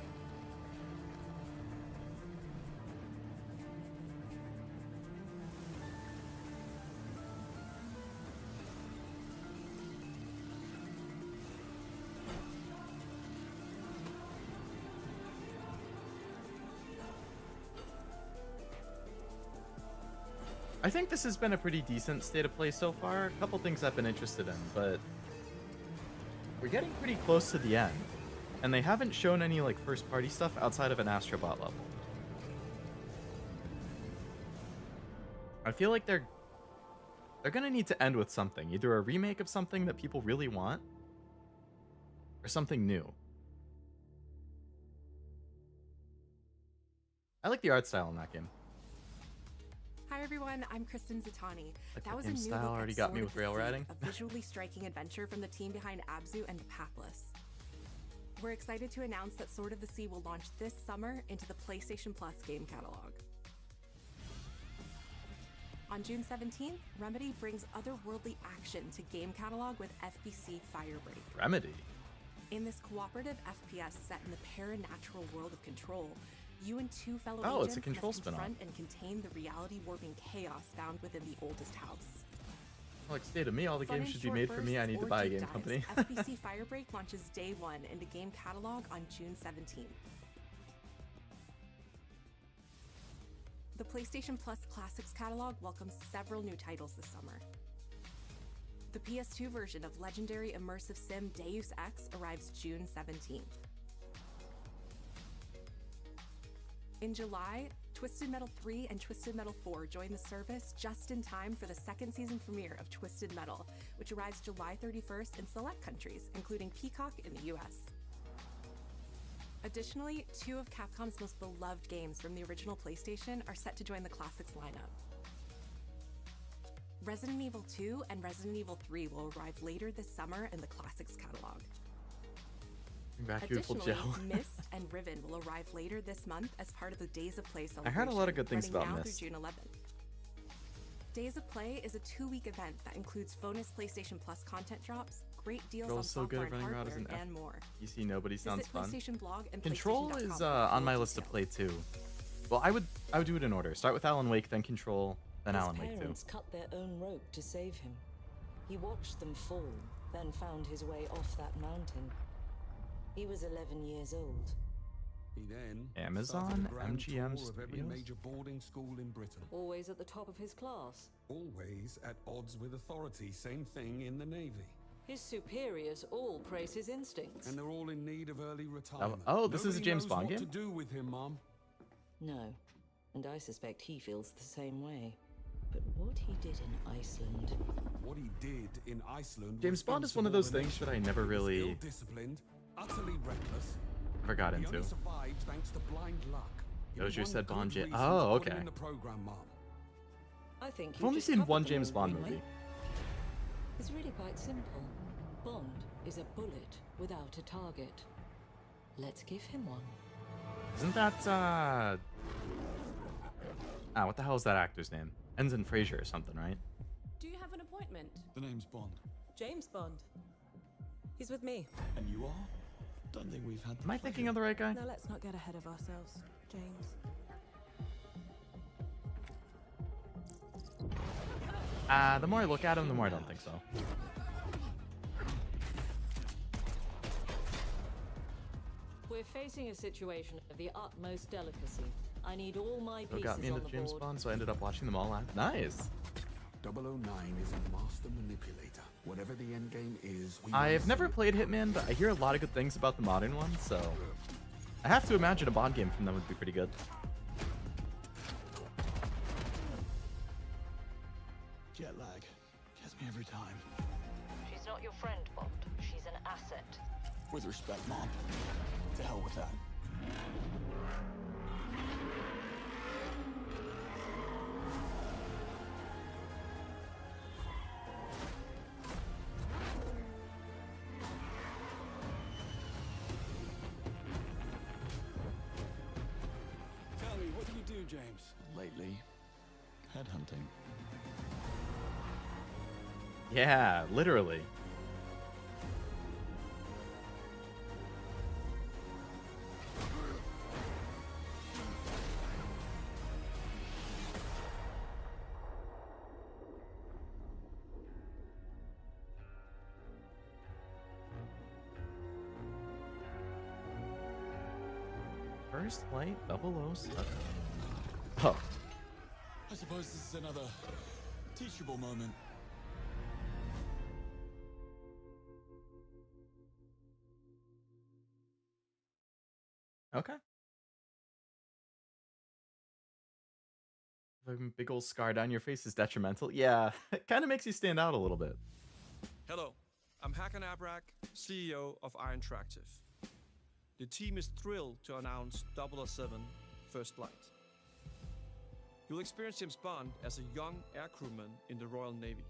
S1: I think this has been a pretty decent state of play so far. A couple things I've been interested in, but we're getting pretty close to the end. And they haven't shown any like first party stuff outside of an Astro Bot level. I feel like they're gonna need to end with something, either a remake of something that people really want, or something new. I like the art style in that game.
S4: Hi everyone, I'm Kristen Zatani.
S1: Like
S4: That
S1: the
S4: was a
S1: game
S4: new
S1: style
S4: look
S1: already
S4: at
S1: got me
S4: Sword
S1: with
S4: of the
S1: rail
S4: Sea,
S1: riding.
S4: a visually striking adventure from the team behind Abzu and Pathless. We're excited to announce that Sword of the Sea will launch this summer into the PlayStation Plus game catalog. On June 17th, Remedy brings otherworldly action to game catalog with FBC Firebreak.
S1: Remedy?
S4: In this cooperative FPS set in the paranatural world of Control, you and two fellow
S1: Oh, it's
S4: agents
S1: a Control
S4: must
S1: spin-off.
S4: confront and contain the reality-warping chaos found within the oldest house.
S1: Like stated me, all the
S4: Fun
S1: games
S4: in
S1: should be
S4: short
S1: made for me. I
S4: bursts
S1: need to
S4: or
S1: buy a
S4: deep
S1: game
S4: dives,
S1: company.
S4: FBC Firebreak launches day one into game catalog on June 17th. The PlayStation Plus Classics catalog welcomes several new titles this summer. The PS2 version of legendary immersive sim Deus Ex arrives June 17th. In July, Twisted Metal 3 and Twisted Metal 4 join the service just in time for the second season premiere of Twisted Metal, which arrives July 31st in select countries, including Peacock in the US. Additionally, two of Capcom's most beloved games from the original PlayStation are set to join the Classics lineup. Resident Evil 2 and Resident Evil 3 will arrive later this summer in the Classics catalog.
S1: Bring back beautiful
S4: Additionally,
S1: Jill.
S4: Myst and Riven will arrive later this month as part of the Days of Play
S1: I
S4: celebration.
S1: heard a lot of good things
S4: running
S1: about
S4: now
S1: Myst.
S4: through June 11th. Days of Play is a 2-week event that includes bonus PlayStation Plus content drops, great deals on
S1: Control's so good
S4: software
S1: at
S4: and
S1: running around as
S4: hardware,
S1: an
S4: and more.
S1: PC nobody sounds
S4: Visit
S1: fun.
S4: PlayStation blog and
S1: Control
S4: PlayStation.com
S1: is
S4: for
S1: on my
S4: full
S1: list to
S4: details.
S1: play too. Well, I would do it in order. Start with Alan Wake, then Control, then
S7: His
S1: Alan Wake 2.
S7: parents cut their own rope to save him. He watched them fall, then found his way off that mountain. He was 11 years old.
S8: He then
S1: Amazon,
S8: started a grand
S1: MGM
S8: tour of every
S1: Studios?
S8: major boarding school in Britain.
S7: Always at the top of his class.
S8: Always at odds with authority. Same thing in the Navy.
S7: His superiors all praise his instincts.
S8: And they're all in need of early retirement.
S1: Oh, this is a
S8: Nobody
S1: James
S8: knows
S1: Bond
S8: what
S1: game?
S8: to do with him, Mom.
S7: No, and I suspect he feels the same way. But what he did in Iceland...
S8: What he did in Iceland.
S1: James
S8: was
S1: Bond is one of those things that I never really
S8: ill-disciplined, utterly reckless.
S1: ever got
S8: He
S1: into.
S8: only survived thanks to blind luck. He was
S1: Dozier
S8: one
S1: said
S8: good
S1: Bond.
S8: reason
S1: Oh,
S8: to put him
S1: okay.
S8: in the program, Mom.
S7: I think
S1: I've only seen one James Bond movie.
S7: It's really quite simple. Bond is a bullet without a target. Let's give him one.
S1: Isn't that what the hell is that actor's name? Ensign Fraser or something, right?
S4: Do you have an appointment?
S9: The name's Bond.
S4: James Bond. He's with me.
S9: And you are? Don't think we've had the
S1: Am I thinking of the right guy?
S4: Now let's not get ahead of ourselves, James.
S1: The more I look at him, the more I don't think so.
S7: We're facing a situation of the utmost delicacy. I need all my
S1: So
S7: pieces
S1: got me into
S7: on the
S1: James
S7: board.
S1: Bond, so I ended up watching them all. Nice.
S8: 009 is a master manipulator. Whatever the end game is, we
S1: I've never played Hitman, but I hear a lot of good things about the modern one, so I have to imagine a Bond game from them would be pretty good.
S9: Jet lag. Gets me every time.
S7: She's not your friend, Bond. She's an asset.
S9: With respect, Mom. To hell with that.
S13: Tell me, what do you do, James?
S9: Lately, headhunting.
S1: Yeah, literally. First Light 007. Oh.
S9: I suppose this is another teachable moment.
S1: Okay. Big old scar down your face is detrimental. Yeah, it kind of makes you stand out a little bit.
S5: Hello, I'm Hakan Abrak, CEO of Iron Interactive. The team is thrilled to announce 007 First Flight. You'll experience James Bond as a young air crewman in the Royal Navy.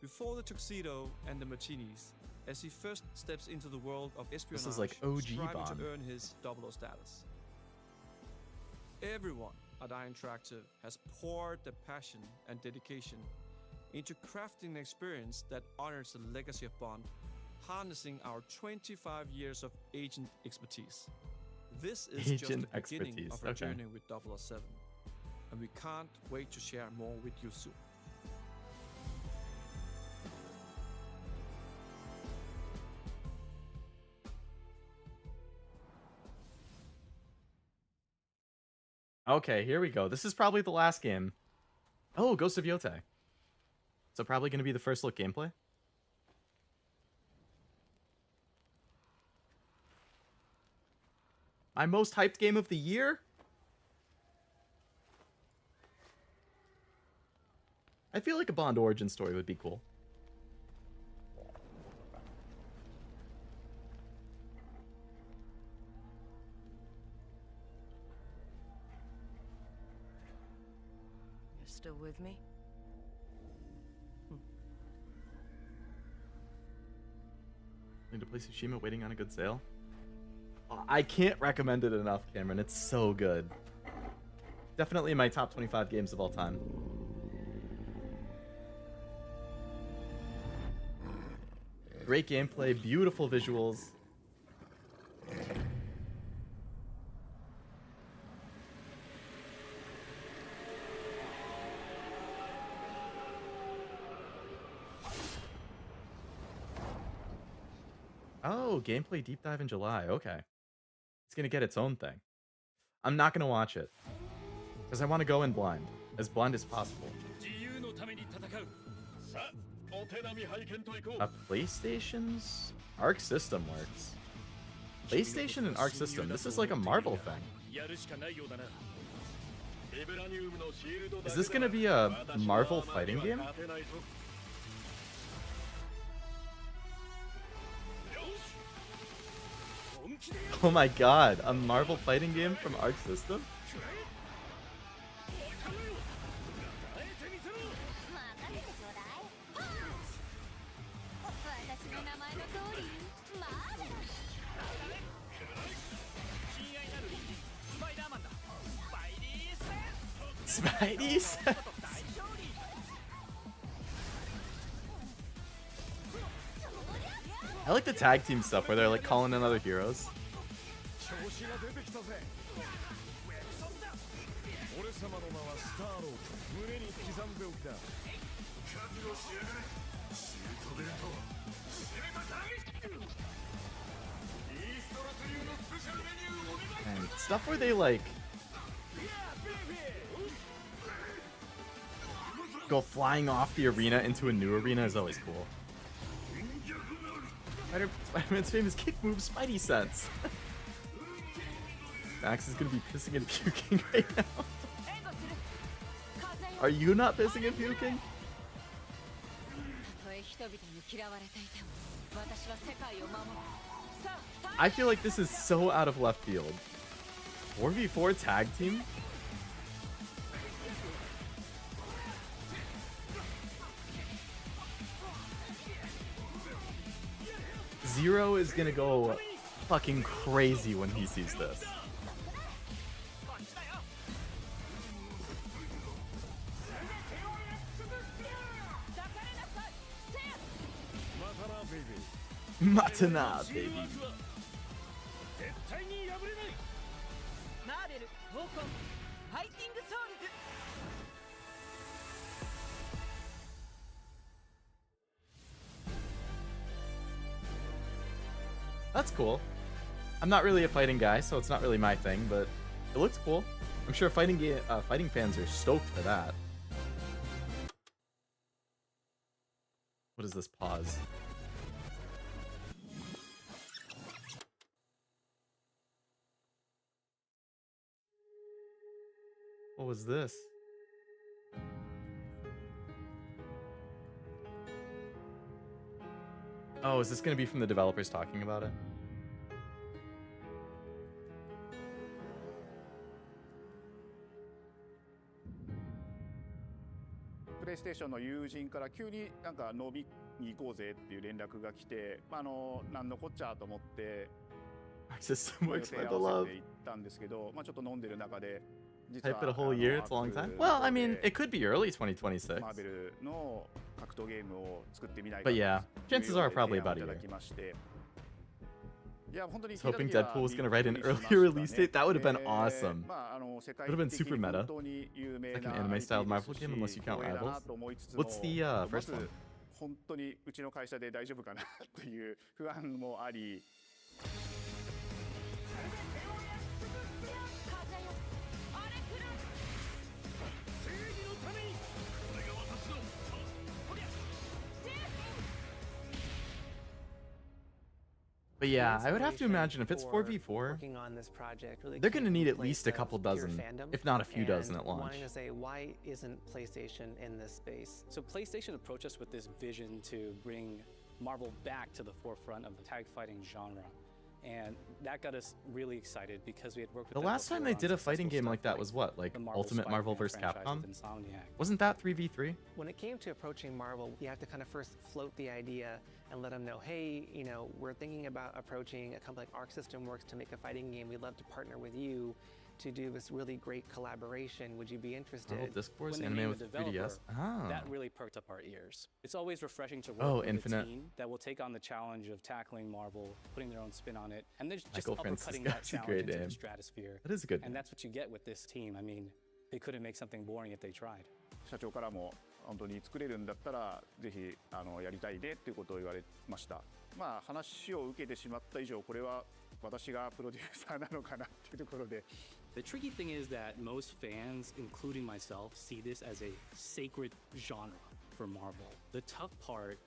S5: Before the tuxedo and the martinis, as he first steps into the world of espionage,
S1: This is like OG
S5: striving
S1: Bond.
S5: to earn his 00 status. Everyone at Iron Interactive has poured their passion and dedication into crafting an experience that honors the legacy of Bond, harnessing our 25 years of agent expertise. This is just the beginning of our journey with 007, and we can't wait to share more with you soon.
S1: Okay, here we go. This is probably the last game. Oh, Ghost of Yotei. So probably going to be the first look gameplay. My most hyped game of the year? I feel like a Bond origin story would be cool.
S12: You're still with me?
S1: Need to play Tsushima waiting on a good sale? Oh, I can't recommend it enough, Cameron. It's so good. Definitely in my top 25 games of all time. Great gameplay, beautiful visuals. Oh, gameplay deep dive in July. Okay. It's going to get its own thing. I'm not going to watch it. Because I want to go in blind. As blind as possible. PlayStation's Arc System works. PlayStation and Arc System. This is like a Marvel thing. Is this going to be a Marvel fighting game? Oh my god, a Marvel fighting game from Arc System? Spidey sense? I like the tag team stuff where they're like calling in other heroes. And stuff where they like go flying off the arena into a new arena is always cool. Spider-Man's famous kick move, Spidey sense. Max is gonna be pissing and puking right now. Are you not pissing and puking? I feel like this is so out of left field. 4v4 tag team? Zero is gonna go fucking crazy when he sees this. Matana, baby. That's cool. I'm not really a fighting guy, so it's not really my thing, but it looks cool. I'm sure fighting fans are stoked for that. What is this pause? What was this? Oh, is this going to be from the developers talking about it?
S14: PlayStation の友人から急になんか飲みに行こうぜっていう連絡が来て、なんのこっちゃと思って。
S1: System works like a love.
S14: 行ったんですけど、ちょっと飲んでる中で。
S1: Type it a whole year, it's a long time. Well, I mean, it could be early 2026. But yeah, chances are probably about a year. I was hoping Deadpool was gonna write an earlier release date. That would have been awesome. Would have been super meta. Like an anime-styled Marvel game, unless you count Rivals. What's the first one?
S14: 本当にうちの会社で大丈夫かなという不安もあり。
S1: But yeah, I would have to imagine if it's 4v4, they're going to need at least a couple dozen, if not a few dozen at launch.
S2: Wanting to say, why isn't PlayStation in this space?
S15: So PlayStation approached us with this vision to bring Marvel back to the forefront of the tag fighting genre. And that got us really excited because we had worked with
S1: the last time they did a fighting game like that was what, like Ultimate Marvel vs. Capcom? Wasn't that 3v3?
S2: When it came to approaching Marvel, you have to kind of first float the idea and let them know, hey, you know, we're thinking about approaching a company like Arc System Works to make a fighting game. We'd love to partner with you to do this really great collaboration. Would you be interested?
S1: Marvel Disc Wars anime with 3DS.
S15: That really perked up our ears. It's always refreshing to work with a team that will take on the challenge of tackling Marvel, putting their own spin on it, and then just uppercutting that challenge into the stratosphere.
S1: That is a good
S15: And that's what you get with this team. I mean, they couldn't make something boring if they tried.
S14: 社長からも本当に作れるんだったらぜひやりたいねっていうことを言われました。話を受けてしまった以上これは私がプロデューサーなのかなっていうところで。
S15: The tricky thing is that most fans, including myself, see this as a sacred genre for Marvel. The tough part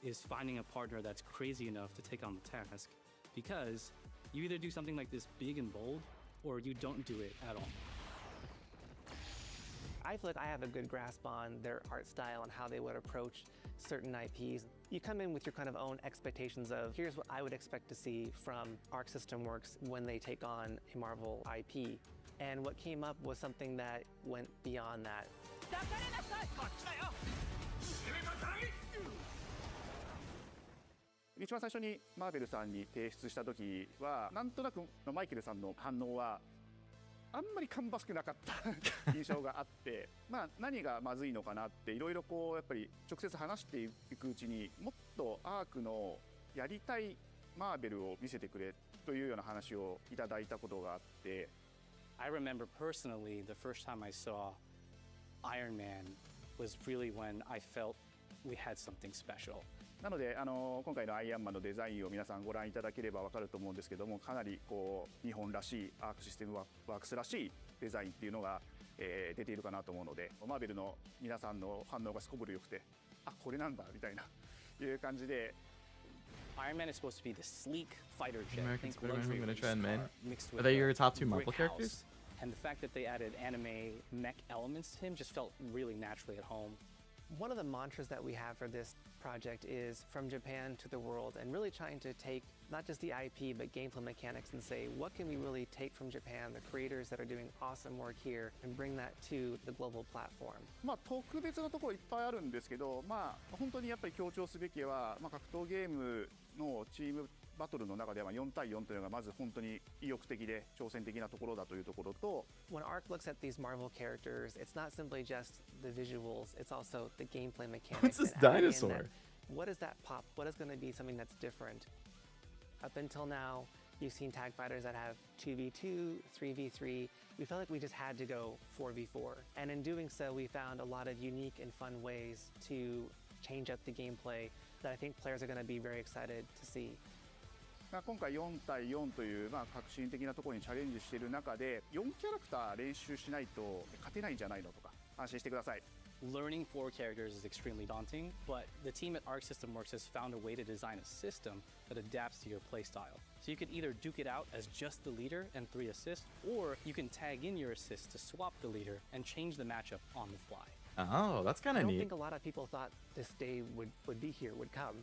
S15: is finding a partner that's crazy enough to take on the task, because you either do something like this big and bold, or you don't do it at all.
S2: I feel like I have a good grasp on their art style and how they would approach certain IPs. You come in with your kind of own expectations of, here's what I would expect to see from Arc System Works when they take on a Marvel IP. And what came up was something that went beyond that.
S14: 一番最初にマーベルさんに提出した時はなんとなくマイケルさんの反応はあんまり芳しくなかった印象があって何がまずいのかなっていろいろこうやっぱり直接話していくうちにもっとアークのやりたいマーベルを見せてくれというような話をいただいたことがあって。
S15: I remember personally the first time I saw Iron Man was really when I felt we had something special.
S14: なので今回のアイアンマンのデザインを皆さんご覧いただければわかると思うんですけどもかなりこう日本らしいアークシステムワークスらしいデザインっていうのが、出ているかなと思うのでマーベルの皆さんの反応がすこぶる良くてこれなんだみたいないう感じで。
S15: Iron Man is supposed to be the sleek fighter jet.
S1: American Spider-Man, I'm gonna try and man. Are they your top two Marvel characters?
S15: And the fact that they added anime mech elements to him just felt really naturally at home.
S2: One of the mantras that we have for this project is from Japan to the world, and really trying to take not just the IP but gameplay mechanics and say what can we really take from Japan, the creators that are doing awesome work here, and bring that to the global platform.
S14: 特別なところいっぱいあるんですけど、本当にやっぱり強調すべきは、格闘ゲームのチームバトルの中では4対4というのがまず本当に意欲的で挑戦的なところだというところと。
S2: When Arc looks at these Marvel characters, it's not simply just the visuals, it's also the gameplay mechanics.
S1: What's this dinosaur?
S2: What is that pop? What is going to be something that's different? Up until now, you've seen tag fighters that have 2v2, 3v3. We felt like we just had to go 4v4. And in doing so, we found a lot of unique and fun ways to change up the gameplay that I think players are going to be very excited to see.
S14: 今回4対4という革新的なところにチャレンジしている中で4キャラクター練習しないと勝てないんじゃないのとか安心してください。
S15: Learning 4 characters is extremely daunting, but the team at Arc System Works has found a way to design a system that adapts to your playstyle. So you could either duke it out as just the leader and 3 assists, or you can tag in your assists to swap the leader and change the matchup on the fly.
S1: Oh, that's kind of neat.
S2: I don't think a lot of people thought this day would be here, would come.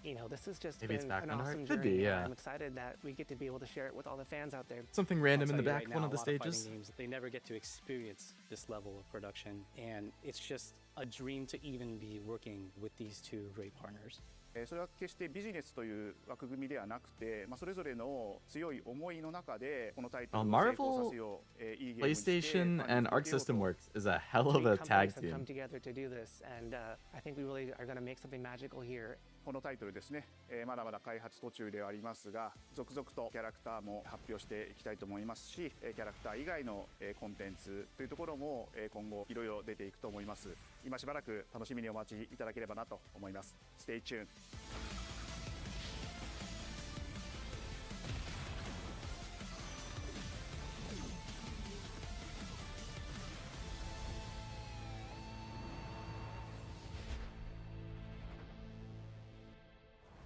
S16: You know, this has just
S1: Maybe it's
S16: been an
S1: background art?
S16: awesome
S1: Could
S16: journey.
S1: be,
S16: and
S1: yeah.
S16: I'm excited that we get to be able to share it with all the fans out there.
S1: Something random in
S15: I'll
S1: the
S15: tell you
S1: back
S15: right
S1: one
S15: now,
S1: of the
S15: a lot fighting
S1: stages.
S15: games, they never get to experience this level of production, and it's just a dream to even be working with these two great partners.
S14: それは決してビジネスという枠組みではなくて、それぞれの強い思いの中でこのタイトルを成功させよう、いいゲームにして
S1: PlayStation and Arc System Works is a hell of a
S16: Three
S1: tag
S16: companies have come
S1: team.
S16: together to do this, and I think we really are going to make something magical here.
S14: このタイトルですね、まだまだ開発途中ではありますが、続々とキャラクターも発表していきたいと思いますし、キャラクター以外のコンテンツというところも今後いろいろ出ていくと思います。今しばらく楽しみにお待ちいただければなと思います。Stay tuned.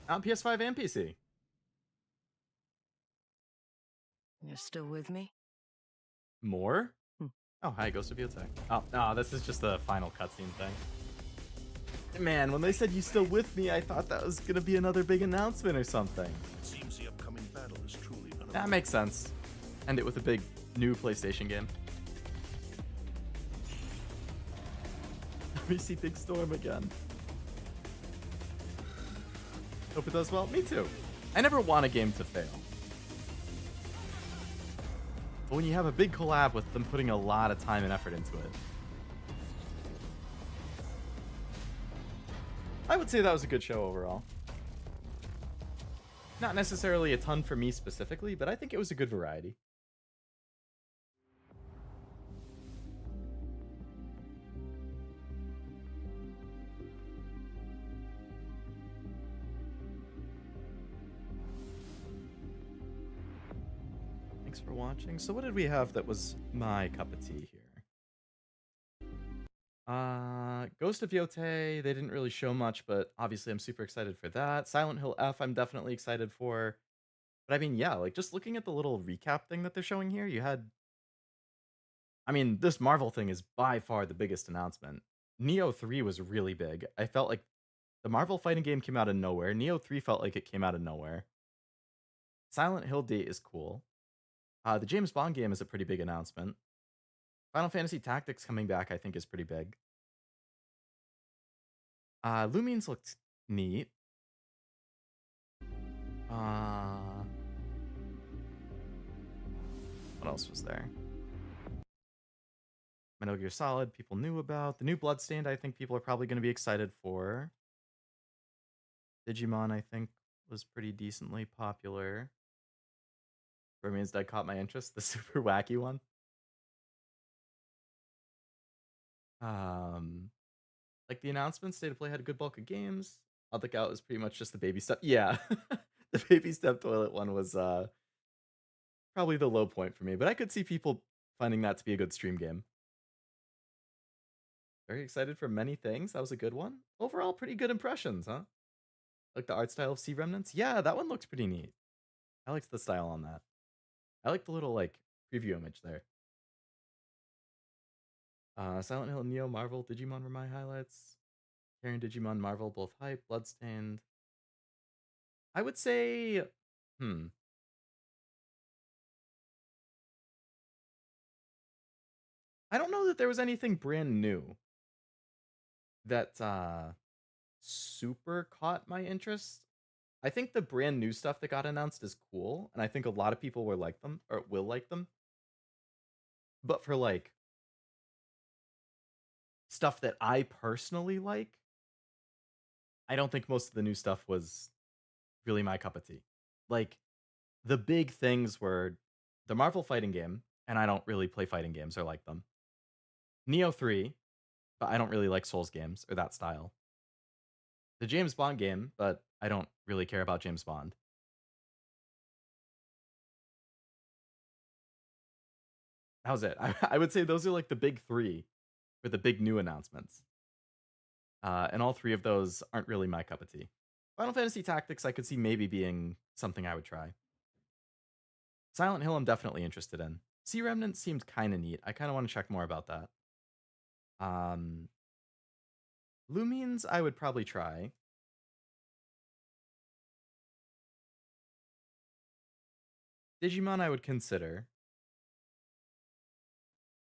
S1: On PS5 and PC.
S12: You're still with me?
S1: More? Oh, hi, Ghost of Yotei. Oh, no, this is just the final cutscene thing. Man, when they said you still with me, I thought that was gonna be another big announcement or something.
S20: It seems the upcoming battle is truly unavoidable.
S1: That makes sense. End it with a big new PlayStation game. Let me see Big Storm again. Hope it does well. Me too. I never want a game to fail. But when you have a big collab with them putting a lot of time and effort into it, I would say that was a good show overall. Not necessarily a ton for me specifically, but I think it was a good variety. Thanks for watching. So what did we have that was my cup of tea here? Ghost of Yotei, they didn't really show much, but obviously I'm super excited for that. Silent Hill F, I'm definitely excited for. But I mean, yeah, like just looking at the little recap thing that they're showing here, you had... I mean, this Marvel thing is by far the biggest announcement. Neo 3 was really big. I felt like the Marvel fighting game came out of nowhere. Neo 3 felt like it came out of nowhere. Silent Hill date is cool. The James Bond game is a pretty big announcement. Final Fantasy Tactics coming back, I think, is pretty big. Lumines looked neat. What else was there? Metal Gear Solid, people knew about. The new Bloodstained, I think people are probably going to be excited for. Digimon, I think, was pretty decently popular. Remains Dead caught my interest, the super wacky one. Like the announcement, State of Play had a good bulk of games. I'll Look Out was pretty much just the baby step. Yeah, the baby step toilet one was probably the low point for me, but I could see people finding that to be a good stream game. Very excited for many things. That was a good one. Overall, pretty good impressions, huh? Like the art style of Sea Remnants. Yeah, that one looks pretty neat. I like the style on that. I like the little like preview image there. Silent Hill, Neo, Marvel, Digimon were my highlights. Carrying Digimon, Marvel, both hype. Bloodstained. I would say, I don't know that there was anything brand new that super caught my interest. I think the brand new stuff that got announced is cool, and I think a lot of people will like them, or will like them. But for like stuff that I personally like, I don't think most of the new stuff was really my cup of tea. Like the big things were the Marvel fighting game, and I don't really play fighting games or like them. Neo 3, but I don't really like Souls games or that style. The James Bond game, but I don't really care about James Bond. That was it. I would say those are like the big three for the big new announcements. And all three of those aren't really my cup of tea. Final Fantasy Tactics I could see maybe being something I would try. Silent Hill I'm definitely interested in. Sea Remnant seemed kind of neat. I kind of want to check more about that. Lumines I would probably try. Digimon I would consider.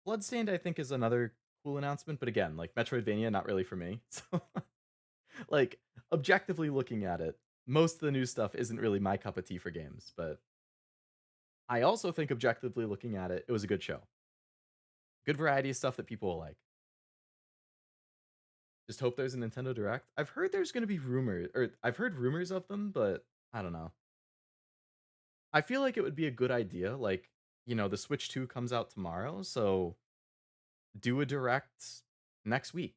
S1: Bloodstained I think is another cool announcement, but again, like Metroidvania, not really for me. So like objectively looking at it, most of the new stuff isn't really my cup of tea for games, but I also think objectively looking at it, it was a good show. Good variety of stuff that people will like. Just hope there's a Nintendo Direct. I've heard there's going to be rumors, or I've heard rumors of them, but I don't know. I feel like it would be a good idea. Like, the Switch 2 comes out tomorrow, so do a Direct next week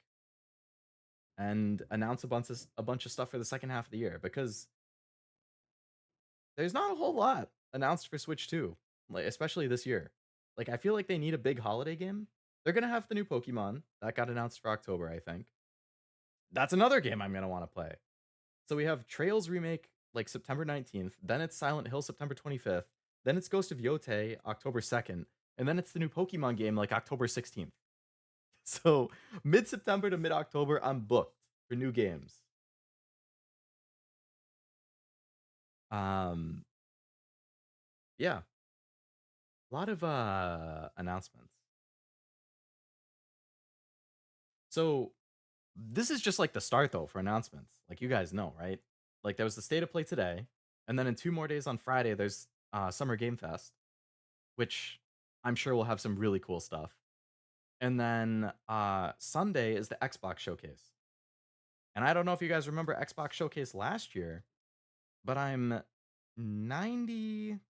S1: and announce a bunch of stuff for the second half of the year, because there's not a whole lot announced for Switch 2, like especially this year. Like I feel like they need a big holiday game. They're going to have the new Pokemon that got announced for October, I think. That's another game I'm going to want to play. So we have Trails Remake like September 19th, then it's Silent Hill September 25th, then it's Ghost of Yotei October 2nd, and then it's the new Pokemon game like October 16th. So mid-September to mid-October, I'm booked for new games. Yeah. A lot of announcements. So this is just like the start though for announcements. Like you guys know, right? Like there was the State of Play today, and then in 2 more days on Friday there's Summer Game Fest, which I'm sure will have some really cool stuff. And then Sunday is the Xbox Showcase. And I don't know if you guys remember Xbox Showcase last year, but I'm 95%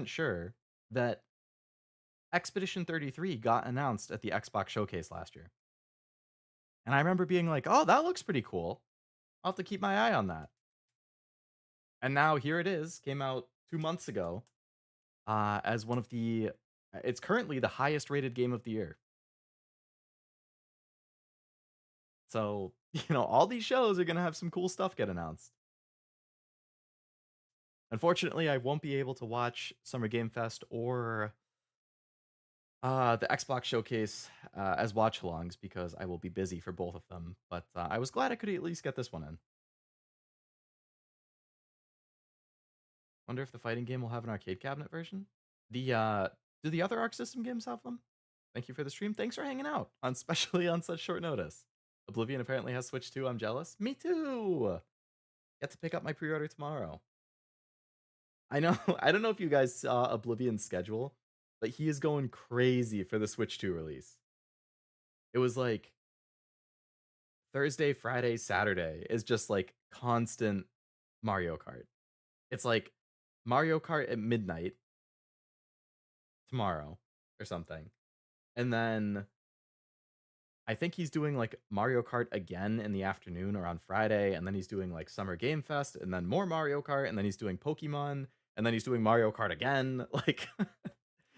S1: sure that Expedition 33 got announced at the Xbox Showcase last year. And I remember being like, oh, that looks pretty cool. I'll have to keep my eye on that. And now here it is, came out 2 months ago as one of the, it's currently the highest rated game of the year. So, all these shows are going to have some cool stuff get announced. Unfortunately, I won't be able to watch Summer Game Fest or the Xbox Showcase as watch-alongs because I will be busy for both of them. But I was glad I could at least get this one in. Wonder if the fighting game will have an arcade cabinet version. Do the other Arc System games have them? Thank you for the stream. Thanks for hanging out, especially on such short notice. Oblivion apparently has Switch 2. I'm jealous. Me too. Get to pick up my pre-order tomorrow. I know. I don't know if you guys saw Oblivion's schedule, but he is going crazy for the Switch 2 release. It was like Thursday, Friday, Saturday is just like constant Mario Kart. It's like Mario Kart at midnight tomorrow or something. And then I think he's doing like Mario Kart again in the afternoon or on Friday, and then he's doing like Summer Game Fest, and then more Mario Kart, and then he's doing Pokemon, and then he's doing Mario Kart again. Like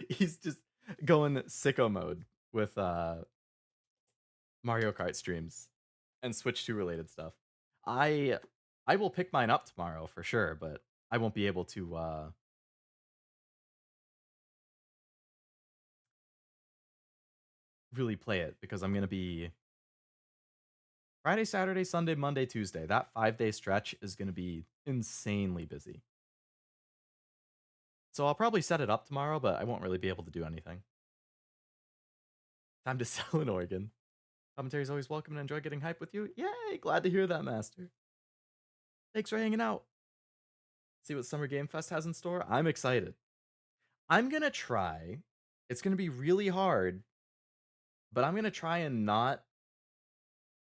S1: he's just going sicko mode with Mario Kart streams and Switch 2 related stuff. I will pick mine up tomorrow for sure, but I won't be able to really play it because I'm going to be Friday, Saturday, Sunday, Monday, Tuesday. That 5-day stretch is going to be insanely busy. So I'll probably set it up tomorrow, but I won't really be able to do anything. Time to sell an organ. Commentary is always welcome and enjoy getting hype with you. Yay! Glad to hear that, Master. Thanks for hanging out. See what Summer Game Fest has in store? I'm excited. I'm going to try. It's going to be really hard, but I'm going to try and not...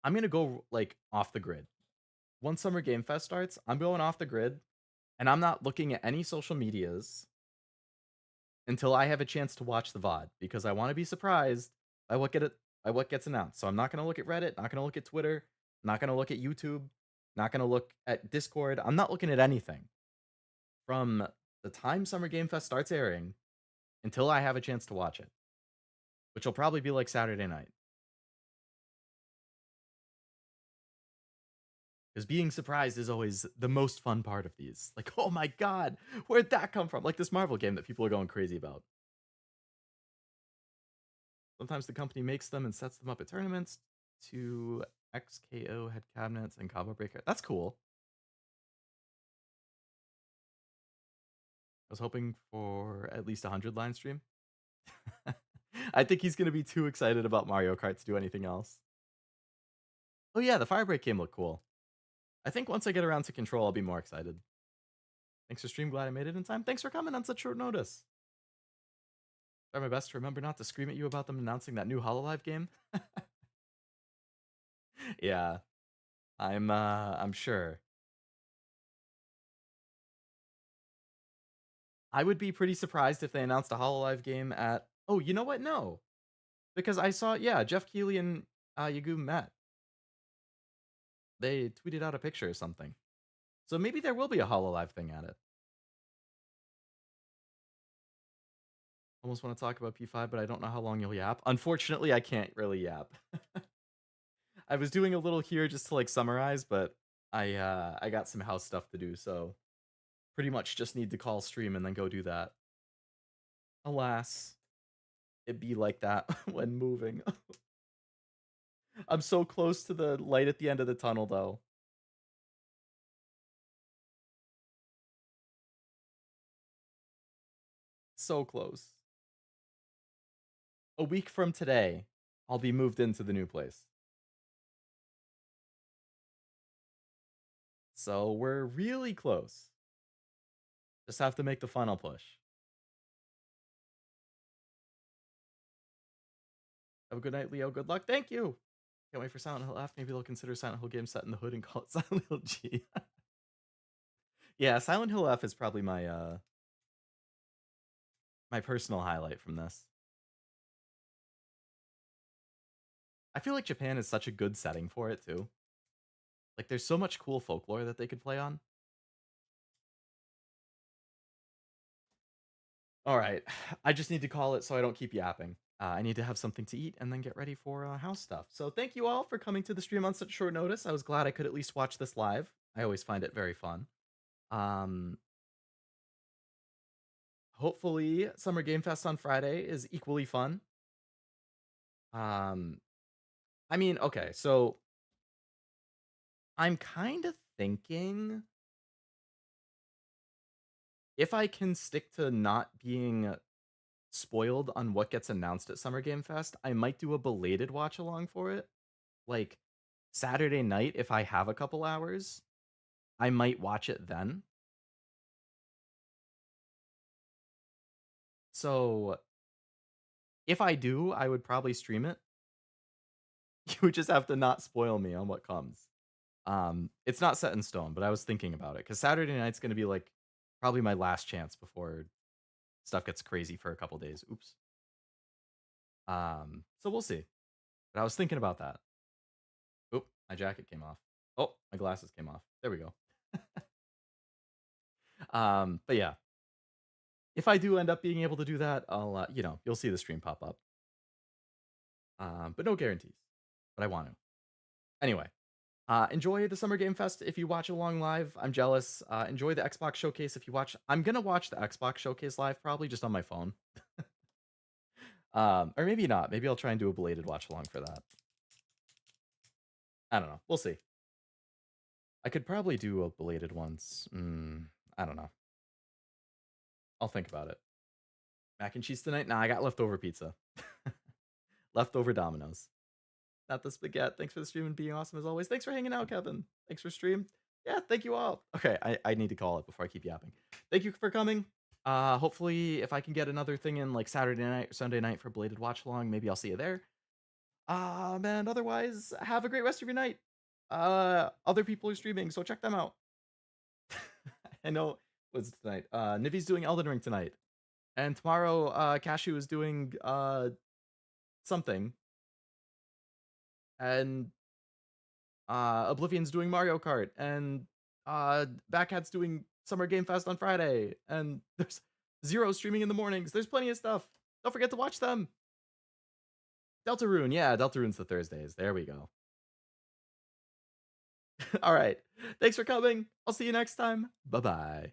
S1: I'm going to go, like, off the grid. Once Summer Game Fest starts, I'm going off the grid, and I'm not looking at any social medias until I have a chance to watch the VOD, because I want to be surprised by what gets announced. So I'm not going to look at Reddit, not going to look at Twitter, not going to look at YouTube, not going to look at Discord. I'm not looking at anything from the time Summer Game Fest starts airing until I have a chance to watch it, which will probably be like Saturday night. Because being surprised is always the most fun part of these. Like, oh my god, where'd that come from? Like this Marvel game that people are going crazy about. Sometimes the company makes them and sets them up at tournaments to XKO head cabinets and combo breaker. That's cool. was hoping for at least 100 line stream. I think he's going to be too excited about Mario Kart to do anything else. Oh yeah, the Firebreak game looked cool. I think once I get around to Control, I'll be more excited. Thanks for stream. Glad I made it in time. Thanks for coming on such short notice. Try my best to remember not to scream at you about them announcing that new HoloLive game. Yeah, I'm sure. I would be pretty surprised if they announced a HoloLive game at... Oh, you know what? No. Because I saw, yeah, Jeff Keighley and Yagu met. They tweeted out a picture or something. So maybe there will be a HoloLive thing at it. Almost want to talk about P5, but I don't know how long you'll yap. Unfortunately, I can't really yap. I was doing a little here just to like summarize, but I got some house stuff to do, so pretty much just need to call stream and then go do that. Alas, it be like that when moving. I'm so close to the light at the end of the tunnel, though. So close. A week from today, I'll be moved into the new place. So we're really close. Just have to make the final push. Have a good night, Leo. Good luck. Thank you. Can't wait for Silent Hill F. Maybe they'll consider Silent Hill game set in the hood and call it Silent Hill G. Yeah, Silent Hill F is probably my my personal highlight from this. I feel like Japan is such a good setting for it too. Like there's so much cool folklore that they could play on. All right, I just need to call it so I don't keep yapping. I need to have something to eat and then get ready for house stuff. So thank you all for coming to the stream on such short notice. I was glad I could at least watch this live. I always find it very fun. Hopefully Summer Game Fest on Friday is equally fun. I mean, okay, so I'm kind of thinking if I can stick to not being spoiled on what gets announced at Summer Game Fest, I might do a belated watch along for it. Like Saturday night, if I have a couple hours, I might watch it then. So if I do, I would probably stream it. You would just have to not spoil me on what comes. It's not set in stone, but I was thinking about it because Saturday night's going to be like probably my last chance before stuff gets crazy for a couple days. Oops. So we'll see. But I was thinking about that. Oop, my jacket came off. Oh, my glasses came off. There we go. But yeah. If I do end up being able to do that, I'll you know, you'll see the stream pop up. But no guarantees. But I want to. Anyway, enjoy the Summer Game Fest if you watch along live. I'm jealous. Enjoy the Xbox Showcase if you watch. I'm gonna watch the Xbox Showcase live, probably just on my phone. Or maybe not. Maybe I'll try and do a belated watch along for that. I don't know. We'll see. I could probably do a belated once. I don't know. I'll think about it. Mac and cheese tonight? Nah, I got leftover pizza. Leftover Domino's. Not the spaghetti. Thanks for the stream and being awesome as always. Thanks for hanging out, Kevin. Thanks for stream. Yeah, thank you all. Okay, I need to call it before I keep yapping. Thank you for coming. Hopefully, if I can get another thing in like Saturday night or Sunday night for belated watch along, maybe I'll see you there. And otherwise, have a great rest of your night. Other people are streaming, so check them out. I know what's tonight. Nivi's doing Elden Ring tonight, and tomorrow, Cashew is doing something. And Oblivion's doing Mario Kart, and Backhat's doing Summer Game Fest on Friday, and there's Zero streaming in the mornings. There's plenty of stuff. Don't forget to watch them. Deltarune, yeah, Deltarune's the Thursdays. There we go. All right. Thanks for coming. I'll see you next time. Bye-bye.